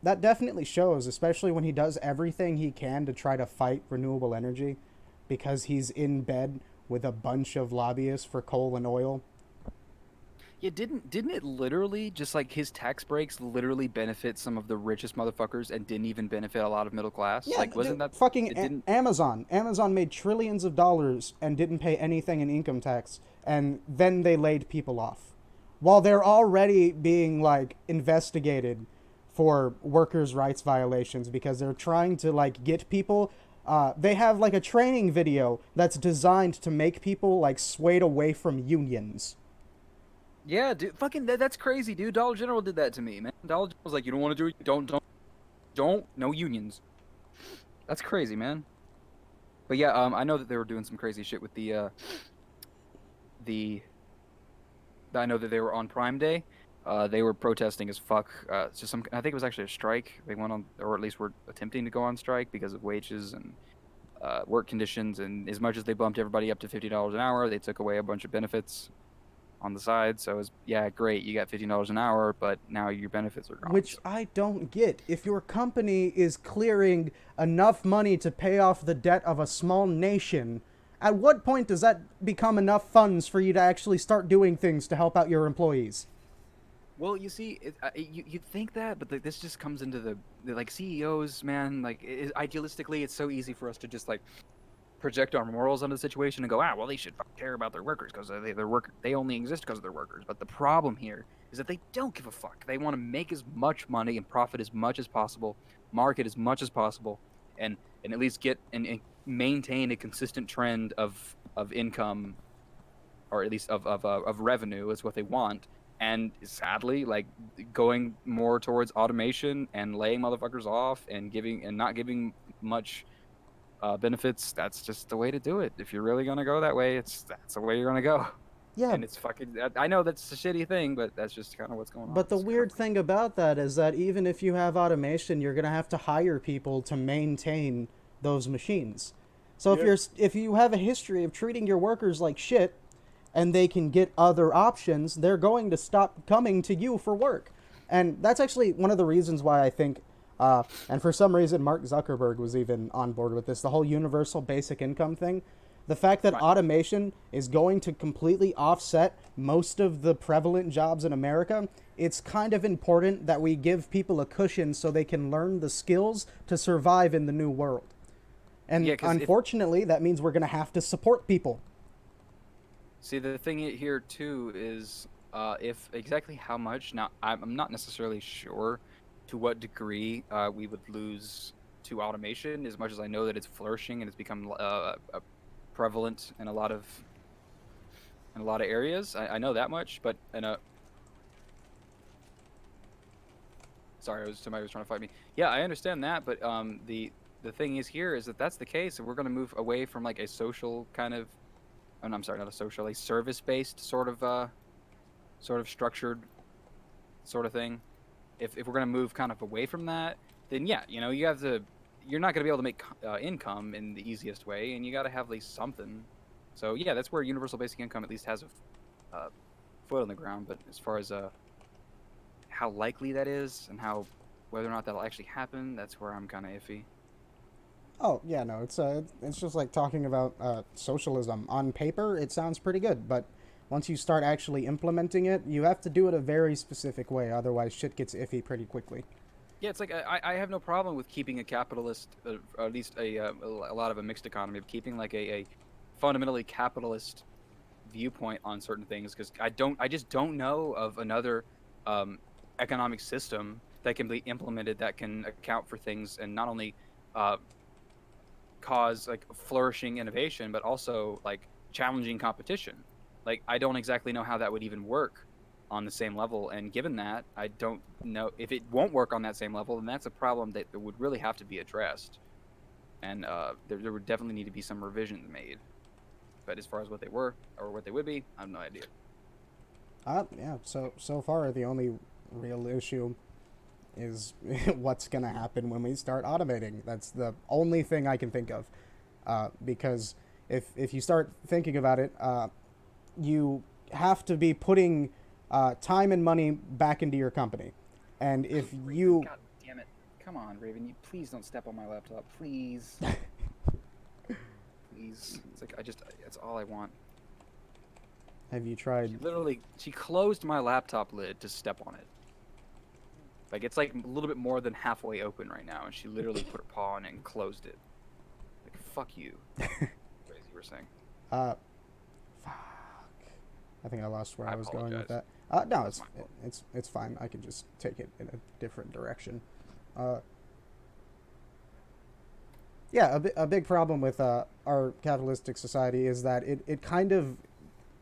that definitely shows, especially when he does everything he can to try to fight renewable energy because he's in bed with a bunch of lobbyists for coal and oil. Yeah, didn't it literally just like his tax breaks literally benefit some of the richest motherfuckers and didn't even benefit a lot of middle class? Yeah, Like, wasn't that fucking it didn't? Amazon. Amazon made trillions of dollars and didn't pay anything in income tax, and then they laid people off, while they're already being like investigated for workers' rights violations because they're trying to like get people. They have like a training video that's designed to make people like swayed away from unions. Yeah, dude, fucking that's crazy, dude. Dollar General did that to me, man. Dollar General was like, you don't want to do it, don't, no unions. That's crazy, man. But yeah, I know that they were doing some crazy shit with the. I know that they were on Prime Day. They were protesting as fuck. It's just some. I think it was actually a strike. They went on, or at least were attempting to go on strike because of wages and work conditions. And as much as they bumped everybody up to $50 an hour, they took away a bunch of benefits on the side. So it was, yeah, great, you got $15 an hour, but now your benefits are gone. Which So, I don't get. If your company is clearing enough money to pay off the debt of a small nation, at what point does that become enough funds for you to actually start doing things to help out your employees? well, you see, you'd think that, but this just comes into the like CEOs, man. Like, idealistically, it's so easy for us to just like project our morals onto the situation and go, ah, well, they should care about their workers because they only exist because of their workers. But the problem here is that they don't give a fuck. They want to make as much money and profit as much as possible, market as much as possible, and at least get and maintain a consistent trend of income, or at least of revenue is what they want. And sadly, like going more towards automation and laying motherfuckers off and giving and not giving much benefits, that's just the way to do it. If you're really gonna go that way, that's the way you're gonna go. Yeah, And it's fucking. I know that's a shitty thing, but that's just kind of what's going on. but the It's kinda weird thing about that is that even if you have automation, you're going to have to hire people to maintain those machines. So Yeah. if you have a history of treating your workers like shit and they can get other options, they're going to stop coming to you for work. And that's actually one of the reasons why I think and for some reason Mark Zuckerberg was even on board with this, the whole universal basic income thing. The fact that Right. automation is going to completely offset most of the prevalent jobs in America, it's kind of important that we give people a cushion so they can learn the skills to survive in the new world. And Yeah, 'cause unfortunately, that means we're going to have to support people. see, the thing here too is if exactly how much. Now, I'm not necessarily sure to what degree we would lose to automation, as much as I know that it's flourishing and it's become prevalent in a lot of areas. I know that much, but sorry, somebody was trying to fight me. Yeah, I understand that, but the thing is here is that that's the case, and we're going to move away from like a social kind of. Oh, no, I'm sorry, not a social, a service-based sort of structured sort of thing. If we're going to move kind of away from that, then yeah, you know, you're not going to be able to make income in the easiest way, and you got to have at least something. So yeah, that's where universal basic income at least has a foot on the ground. But as far as how likely that is and how whether or not that'll actually happen, that's where I'm kind of iffy. Oh yeah, no, it's just like talking about socialism on paper. It sounds pretty good, but once you start actually implementing it, you have to do it a very specific way. Otherwise, shit gets iffy pretty quickly. Yeah, it's like I have no problem with keeping a capitalist, or at least a lot of a mixed economy, of keeping like a fundamentally capitalist viewpoint on certain things, because I just don't know of another economic system that can be implemented that can account for things and not only uh, cause like flourishing innovation, but also like challenging competition. Like I don't exactly know how that would even work on the same level, and given that, I don't know if it won't work on that same level, then that's a problem that would really have to be addressed, and there would definitely need to be some revisions made. But as far as what they were or what they would be, I have no idea. Yeah. So far, the only real issue is what's gonna happen when we start automating. That's the only thing I can think of, because if you start thinking about it, you have to be putting time and money back into your company, and if you God damn it! Come on, Raven. You please don't step on my laptop, please. Please. It's like that's all I want. have you tried. She closed my laptop lid to step on it. Like it's like a little bit more than halfway open right now, and she literally put her paw on it and closed it. Like fuck you. Crazy, you were saying. Fuck. I think I lost where I I was going with that. apologize. No, That's my fault. it's fine. I can just take it in a different direction. Yeah, a big problem with our capitalistic society is that it kind of,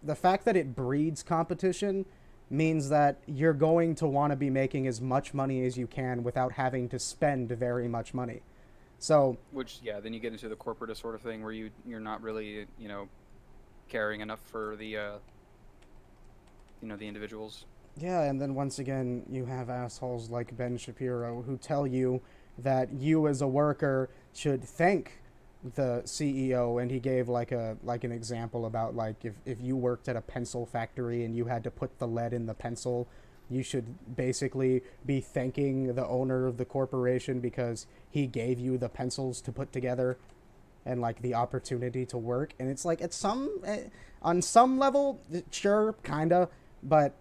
the fact that it breeds competition means that you're going to want to be making as much money as you can without having to spend very much money. So Which then you get into the corporate sort of thing where you're not really caring enough for the the individuals. yeah, and then once again, you have assholes like Ben Shapiro who tell you that you as a worker should thank the CEO, and he gave like an example about like if you worked at a pencil factory and you had to put the lead in the pencil, you should basically be thanking the owner of the corporation because he gave you the pencils to put together and like the opportunity to work. And it's like on some level, sure, kinda, but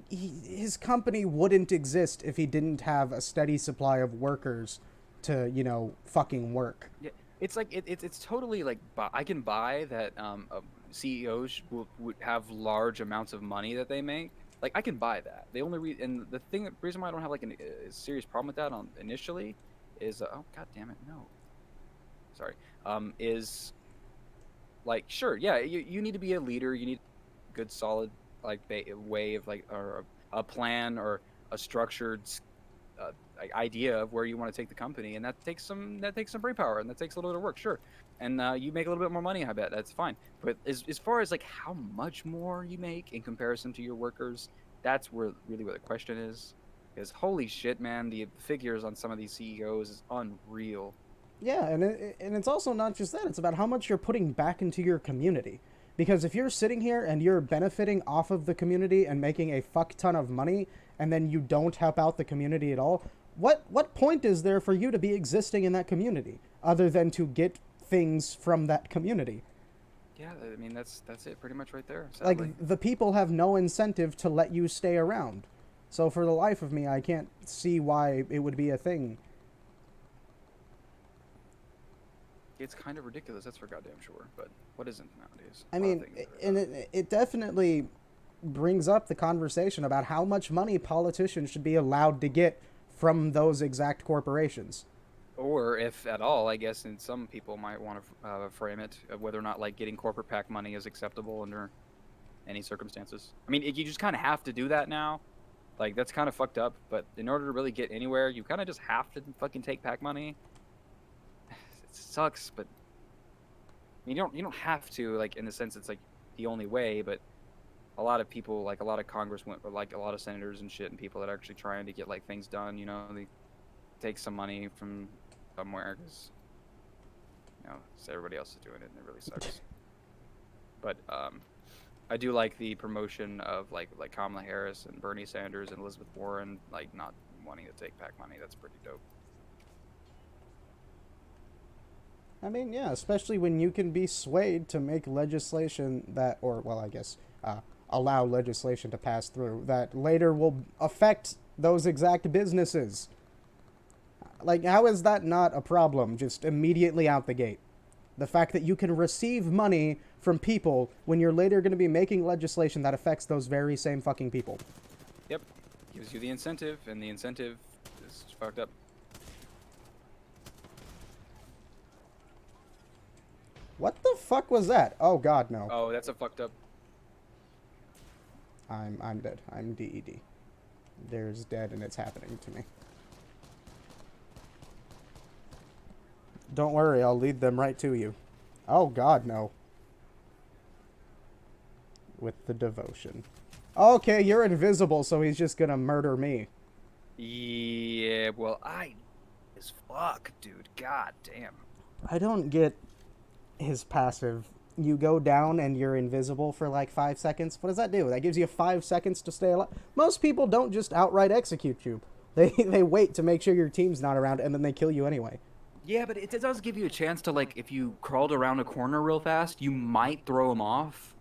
his company wouldn't exist if he didn't have a steady supply of workers to fucking work. Yeah, it's like it's totally like I can buy that CEOs would have large amounts of money that they make. Like I can buy that. The only and the reason why I don't have like a serious problem with that initially is oh god damn it no, sorry, is like sure yeah you need to be a leader, you need a good solid like way of like or a plan or a structured like idea of where you want to take the company, and that takes some brain power and that takes a little bit of work, sure, and you make a little bit more money, I bet that's fine. But as far as like how much more you make in comparison to your workers, that's where the question is, because holy shit man, the figures on some of these CEOs is unreal. Yeah, and it's also not just that. It's about how much you're putting back into your community. Because if you're sitting here and you're benefiting off of the community and making a fuck ton of money, and then you don't help out the community at all, what point is there for you to be existing in that community other than to get things from that community? Yeah, I mean that's it pretty much right there, sadly. Like the people have no incentive to let you stay around. So for the life of me, I can't see why it would be a thing. It's kind of ridiculous, that's for goddamn sure, but what isn't nowadays? I A lot of mean, things are and it definitely brings up the conversation about how much money politicians should be allowed to get from those exact corporations. or if at all, I guess, and some people might want to frame it of whether or not like getting corporate PAC money is acceptable under any circumstances. I mean, you just kind of have to do that now. Like that's kind of fucked up. But in order to really get anywhere, you kind of just have to fucking take PAC money. It sucks, but you don't have to, like, in the sense it's like the only way. But a lot of people, like a lot of congressmen, or like a lot of senators and shit, and people that are actually trying to get like things done, they take some money from somewhere because so everybody else is doing it, and it really sucks. But I do like the promotion of like Kamala Harris and Bernie Sanders and Elizabeth Warren like not wanting to take PAC money. That's pretty dope. I mean, yeah, especially when you can be swayed to make legislation that, or, well, I guess, allow legislation to pass through that later will affect those exact businesses. Like, how is that not a problem just immediately out the gate? The fact that you can receive money from people when you're later going to be making legislation that affects those very same fucking people. Yep, gives you the incentive, and the incentive is fucked up. What the fuck was that? Oh god, no. Oh, that's a fucked up. I'm dead. I'm DED. There's dead and it's happening to me. Don't worry, I'll lead them right to you. Oh god, no. with the devotion. Okay, you're invisible, so he's just gonna murder me. Yeah, well, I as fuck, dude. God damn. I don't get his passive. You go down and you're invisible for like 5 seconds. What does that do? That gives you 5 seconds to stay alive. Most people don't just outright execute you. They wait to make sure your team's not around and then they kill you anyway. Yeah, but it does give you a chance to, like, if you crawled around a corner real fast, you might throw them off.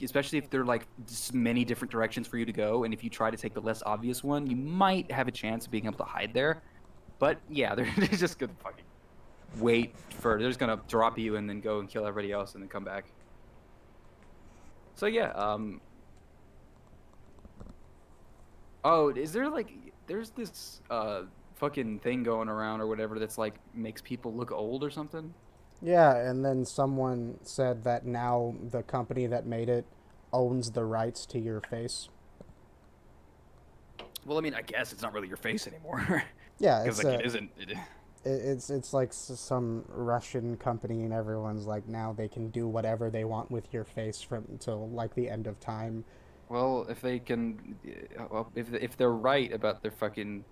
Especially if there are like many different directions for you to go, and if you try to take the less obvious one, you might have a chance of being able to hide there. But yeah, they're just gonna fucking wait for. They're just gonna drop you and then go and kill everybody else and then come back. So yeah. Oh, is there like there's this fucking thing going around or whatever that's like makes people look old or something? Yeah, and then someone said that now the company that made it owns the rights to your face. Well, I mean, I guess it's not really your face anymore. Yeah, Because it's like it isn't. it's like some Russian company, and everyone's like now they can do whatever they want with your face from till like the end of time. Well, if they can, well, if they're right about their fucking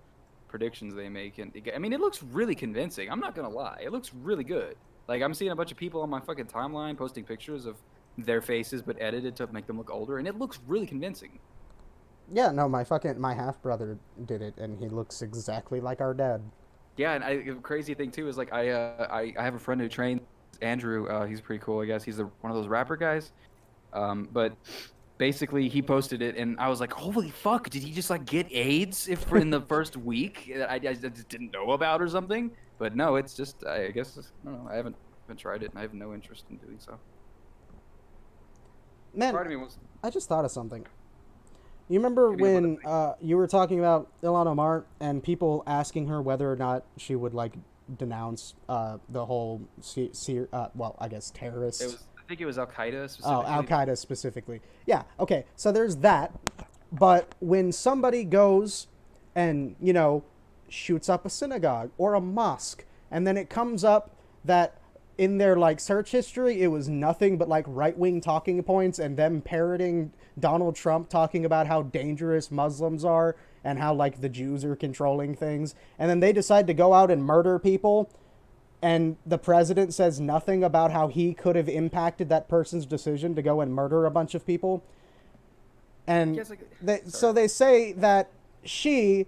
predictions they make, and I mean, it looks really convincing. I'm not gonna lie, it looks really good. Like I'm seeing a bunch of people on my fucking timeline posting pictures of their faces, but edited to make them look older, and it looks really convincing. Yeah, no, my half brother did it, and he looks exactly like our dad. Yeah, and the crazy thing too is like I have a friend who trains Andrew. He's pretty cool, I guess. He's one of those rapper guys. But basically he posted it, and I was like, holy fuck, did he just like get AIDS if in the first week that I just didn't know about or something? But no, it's just I guess I don't know. I haven't tried it, and I have no interest in doing so. Man, Part of me was I just thought of something. You remember Give me a when minute. you were talking about Ilhan Omar and people asking her whether or not she would like denounce the whole well, I guess terrorists. it was I think it was Al Qaeda Oh, specifically. Al Qaeda specifically. Yeah, okay. So there's that. But when somebody goes and, shoots up a synagogue or a mosque, and then it comes up that in their like search history it was nothing but like right-wing talking points and them parroting Donald Trump talking about how dangerous Muslims are and how like the Jews are controlling things, and then they decide to go out and murder people, and the president says nothing about how he could have impacted that person's decision to go and murder a bunch of people. And Yes, like- so they say that she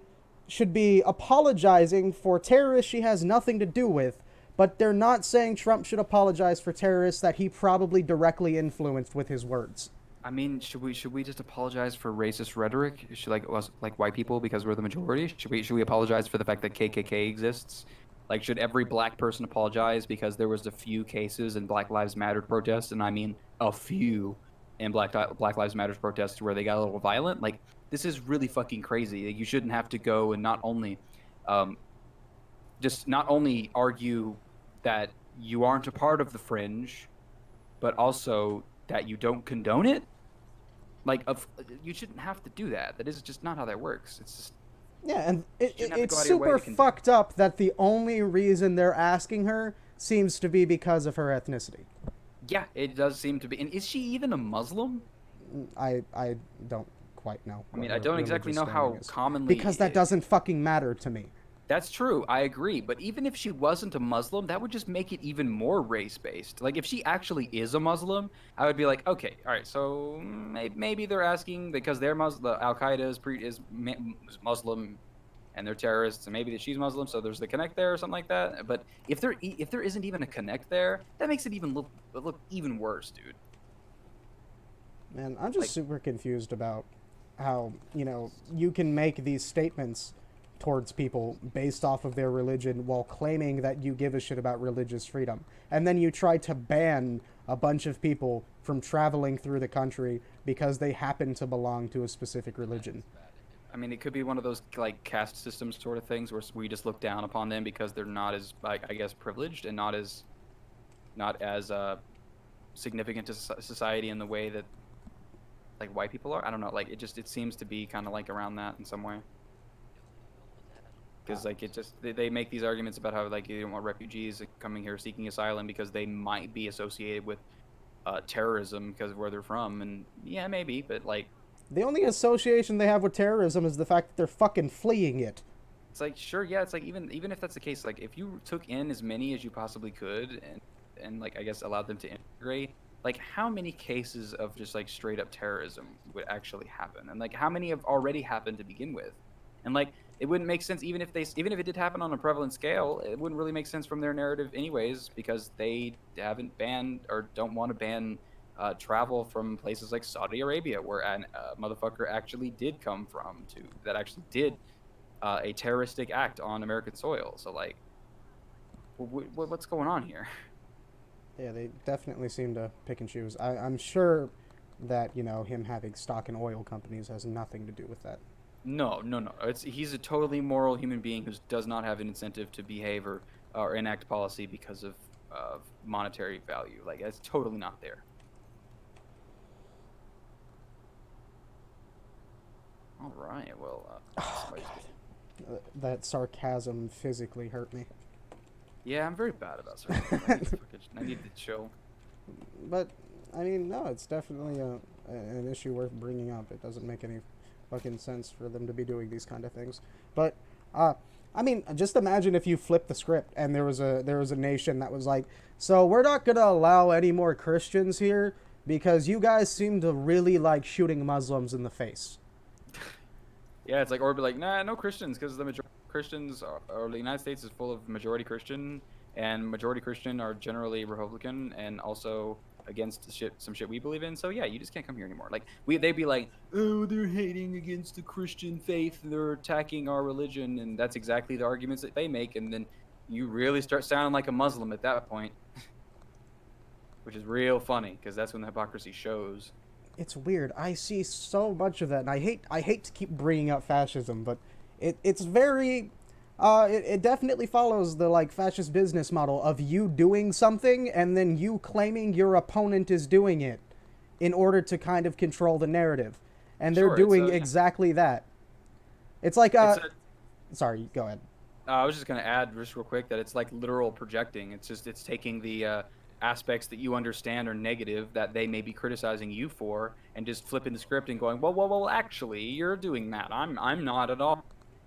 should be apologizing for terrorists she has nothing to do with, but they're not saying Trump should apologize for terrorists that he probably directly influenced with his words. I mean, should we just apologize for racist rhetoric? Should like us like white people because we're the majority? Should we apologize for the fact that KKK exists? Like, should every black person apologize because there was a few cases in Black Lives Matter protests, and I mean a few in Black Lives Matter protests where they got a little violent? Like, this is really fucking crazy. Like, you shouldn't have to go and um, not only argue that you aren't a part of the fringe, but also that you don't condone it. Like, you shouldn't have to do that. That is just not how that works. It's just Yeah, and shouldn't have to it's go out of your way super to condemn. fucked up that the only reason they're asking her seems to be because of her ethnicity. yeah, it does seem to be. And is she even a Muslim? I don't quite know. I mean, what I her don't exactly religious know how standing is. commonly Because that doesn't fucking matter to me. That's true. I agree. But even if she wasn't a Muslim, that would just make it even more race-based. Like, if she actually is a Muslim, I would be like, okay, all right, so maybe they're asking because they're Muslim. Al Qaeda is Muslim, and they're terrorists, and maybe that she's Muslim, so there's the connect there or something like that. But if there isn't even a connect there, that makes it even look even worse, dude. Man, I'm just Like- super confused about how, you can make these statements towards people based off of their religion while claiming that you give a shit about religious freedom. And then you try to ban a bunch of people from traveling through the country because they happen to belong to a specific religion. I mean, it could be one of those like caste systems sort of things where we just look down upon them because they're not as, like, I guess, privileged and not as significant to society in the way that like white people are. I don't know. Like, it seems to be kind of like around that in some way. Because like they make these arguments about how like you don't want refugees coming here seeking asylum because they might be associated with terrorism because of where they're from, and yeah, maybe, but like The only association they have with terrorism is the fact that they're fucking fleeing it. it's like sure, yeah, it's like even if that's the case, like if you took in as many as you possibly could and like I guess allowed them to integrate, like how many cases of just like straight up terrorism would actually happen, and like how many have already happened to begin with, and like it wouldn't make sense even if it did happen on a prevalent scale, it wouldn't really make sense from their narrative anyways because they haven't banned or don't want to ban travel from places like Saudi Arabia, where an motherfucker actually did come from, to that actually did a terroristic act on American soil. So like, what's going on here? Yeah, they definitely seem to pick and choose. I'm sure that, him having stock in oil companies has nothing to do with that. No, no, no. He's a totally moral human being who does not have an incentive to behave or enact policy because of monetary value. Like it's totally not there. All right. Well, somebody's That sarcasm physically hurt me. yeah, I'm very bad about certain I need to chill. But, I mean, no, it's definitely an issue worth bringing up. It doesn't make any fucking sense for them to be doing these kind of things. But, I mean, just imagine if you flipped the script and there was a nation that was like, so we're not going to allow any more Christians here because you guys seem to really like shooting Muslims in the face. Yeah, it's like, or be like, nah, no Christians, because the majority of Christians or the United States is full of majority Christian, and majority Christian are generally Republican and also against some shit we believe in. So yeah, you just can't come here anymore. Like they'd be like, oh, they're hating against the Christian faith, they're attacking our religion, and that's exactly the arguments that they make, and then you really start sounding like a Muslim at that point, which is real funny because that's when the hypocrisy shows. It's weird. I see so much of that, and I hate to keep bringing up fascism, but it's very it definitely follows the like fascist business model of you doing something and then you claiming your opponent is doing it in order to kind of control the narrative, and they're Sure, doing exactly that. It's like sorry, go ahead. I was just gonna add just real quick that it's like literal projecting. It's taking the aspects that you understand are negative that they may be criticizing you for, and just flipping the script and going, well, actually, you're doing that. I'm not at all.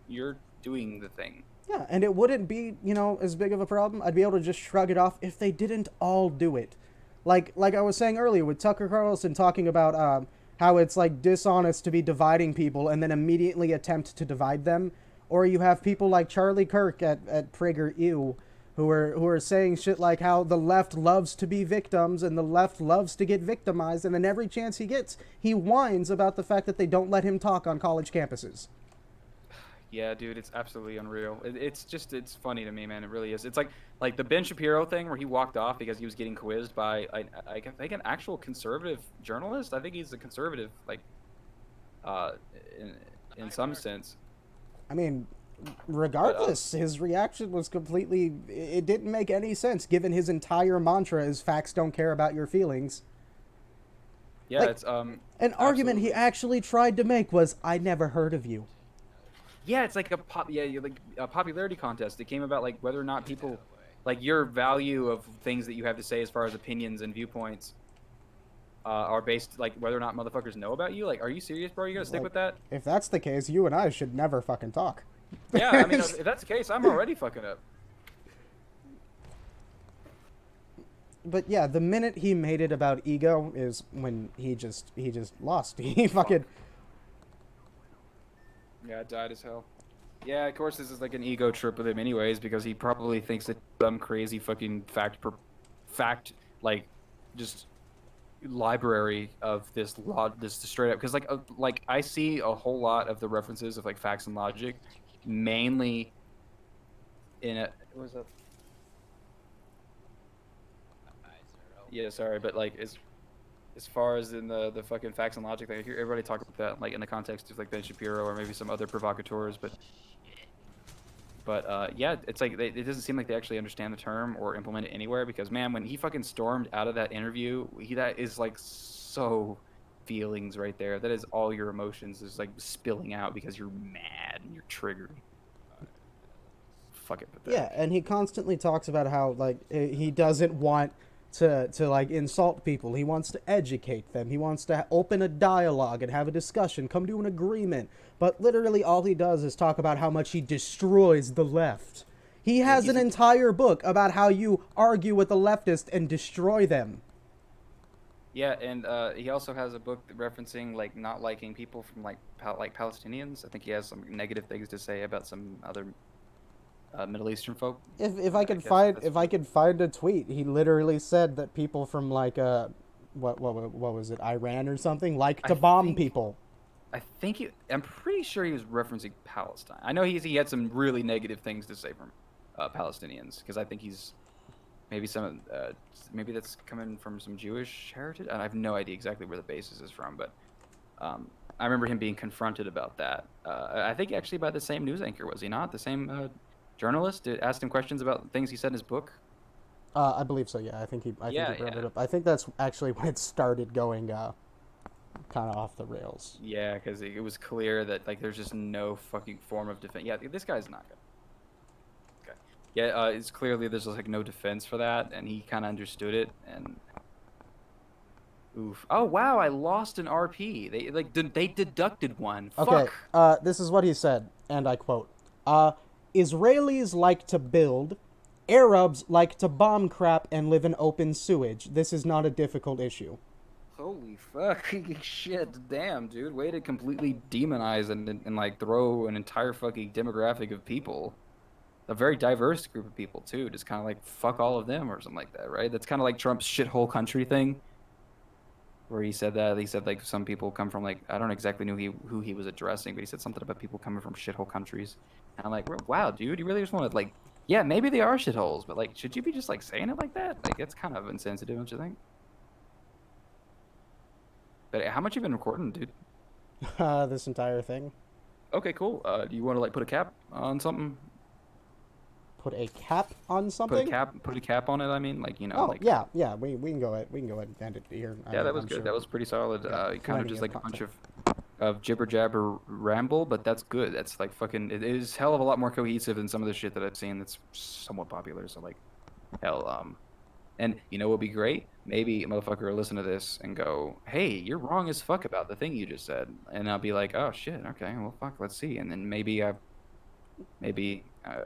You're doing the thing. Yeah, and it wouldn't be, as big of a problem. I'd be able to just shrug it off if they didn't all do it. Like I was saying earlier with Tucker Carlson talking about how it's like dishonest to be dividing people and then immediately attempt to divide them. Or you have people like Charlie Kirk at PragerU who are saying shit like how the left loves to be victims and the left loves to get victimized, and then every chance he gets, he whines about the fact that they don't let him talk on college campuses. Yeah, dude, it's absolutely unreal. It's funny to me, man. It really is. It's like the Ben Shapiro thing where he walked off because he was getting quizzed by I think an actual conservative journalist. I think he's a conservative, like, in some sense. I mean, regardless, his reaction was completely... It didn't make any sense, given his entire mantra is facts don't care about your feelings. Yeah, like, it's an argument he actually tried to make was, I never heard of you. Yeah, it's like like a popularity contest. It came about like whether or not people, like your value of things that you have to say as far as opinions and viewpoints, are based like whether or not motherfuckers know about you. Like, are you serious, bro? You gonna stick with that? If that's the case, you and I should never fucking talk. Yeah, I mean, if that's the case, I'm already fucking up. But yeah, the minute he made it about ego is when he just lost. He fucking... Yeah, it died as hell. Yeah, of course this is like an ego trip with him anyways, because he probably thinks that some crazy fucking fact like just library of this straight up, because like I see a whole lot of the references of like facts and logic mainly in a what was that? Yeah, sorry, but like as far as in the fucking facts and logic, I hear everybody talk about that like in the context of like Ben Shapiro or maybe some other provocateurs, but yeah, it's like it doesn't seem like they actually understand the term or implement it anywhere, because man, when he fucking stormed out of that interview, that is like so feelings right there. That is all your emotions is like spilling out because you're mad and you're triggered. Fuck it. Yeah, and he constantly talks about how like he doesn't want to like insult people. He wants to educate them. He wants to open a dialogue and have a discussion, come to an agreement. But literally all he does is talk about how much he destroys the left. He has an entire book about how you argue with the leftist and destroy them. Yeah, and he also has a book referencing like not liking people from like Palestinians. I think he has some negative things to say about some other Middle Eastern folk. If I could guess find that's if I could find a tweet, he literally said that people from like what was it, Iran or something, like to I bomb think- people. I'm pretty sure he was referencing Palestine. I know he had some really negative things to say from Palestinians because I think he's maybe maybe that's coming from some Jewish heritage. And I have no idea exactly where the basis is from, but I remember him being confronted about that. I think actually by the same news anchor, was he not? The same journalist asked him questions about things he said in his book. I believe so. Yeah, I think he brought it up. I think that's actually when it started going kind of off the rails. Yeah, because it was clear that like there's just no fucking form of defense. Yeah, this guy's not good. Okay. Yeah, it's clearly there's like no defense for that, and he kind of understood it. And oof. Oh wow, I lost an RP. They deducted one. Okay, Fuck. this is what he said, and I quote: Israelis like to build, Arabs like to bomb crap and live in open sewage. This is not a difficult issue. Holy fucking shit! Damn, dude. Way to completely demonize and like throw an entire fucking demographic of people. A very diverse group of people too. Just kind of like fuck all of them or something like that, right? That's kind of like Trump's shithole country thing, where he said that he said like some people come from like I don't exactly know who he was addressing, but he said something about people coming from shithole countries. And I'm like, wow, dude, you really just want to like, yeah, maybe they are shitholes, but like, should you be just like saying it like that? Like, it's kind of insensitive, don't you think? But how much you been recording, dude? This entire thing. Okay, cool. Do you want to like put a cap on something? Put a cap on something. Put a cap on it. I mean, like Oh like yeah. We can go ahead and end it here. yeah, that was I'm good. sure. That was pretty solid. Yeah, Kind of plenty just of like a bunch content. of jibber jabber ramble, but that's good. That's like fucking. It is hell of a lot more cohesive than some of the shit that I've seen that's somewhat popular. So like, hell. And you know what would be great? Maybe a motherfucker will listen to this and go, "Hey, you're wrong as fuck about the thing you just said," and I'll be like, "Oh shit, okay, well fuck, let's see." And then maybe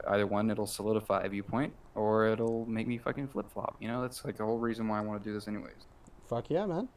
either one, it'll solidify a viewpoint, or it'll make me fucking flip flop. You know, that's like the whole reason why I want to do this, anyways. Fuck yeah, man.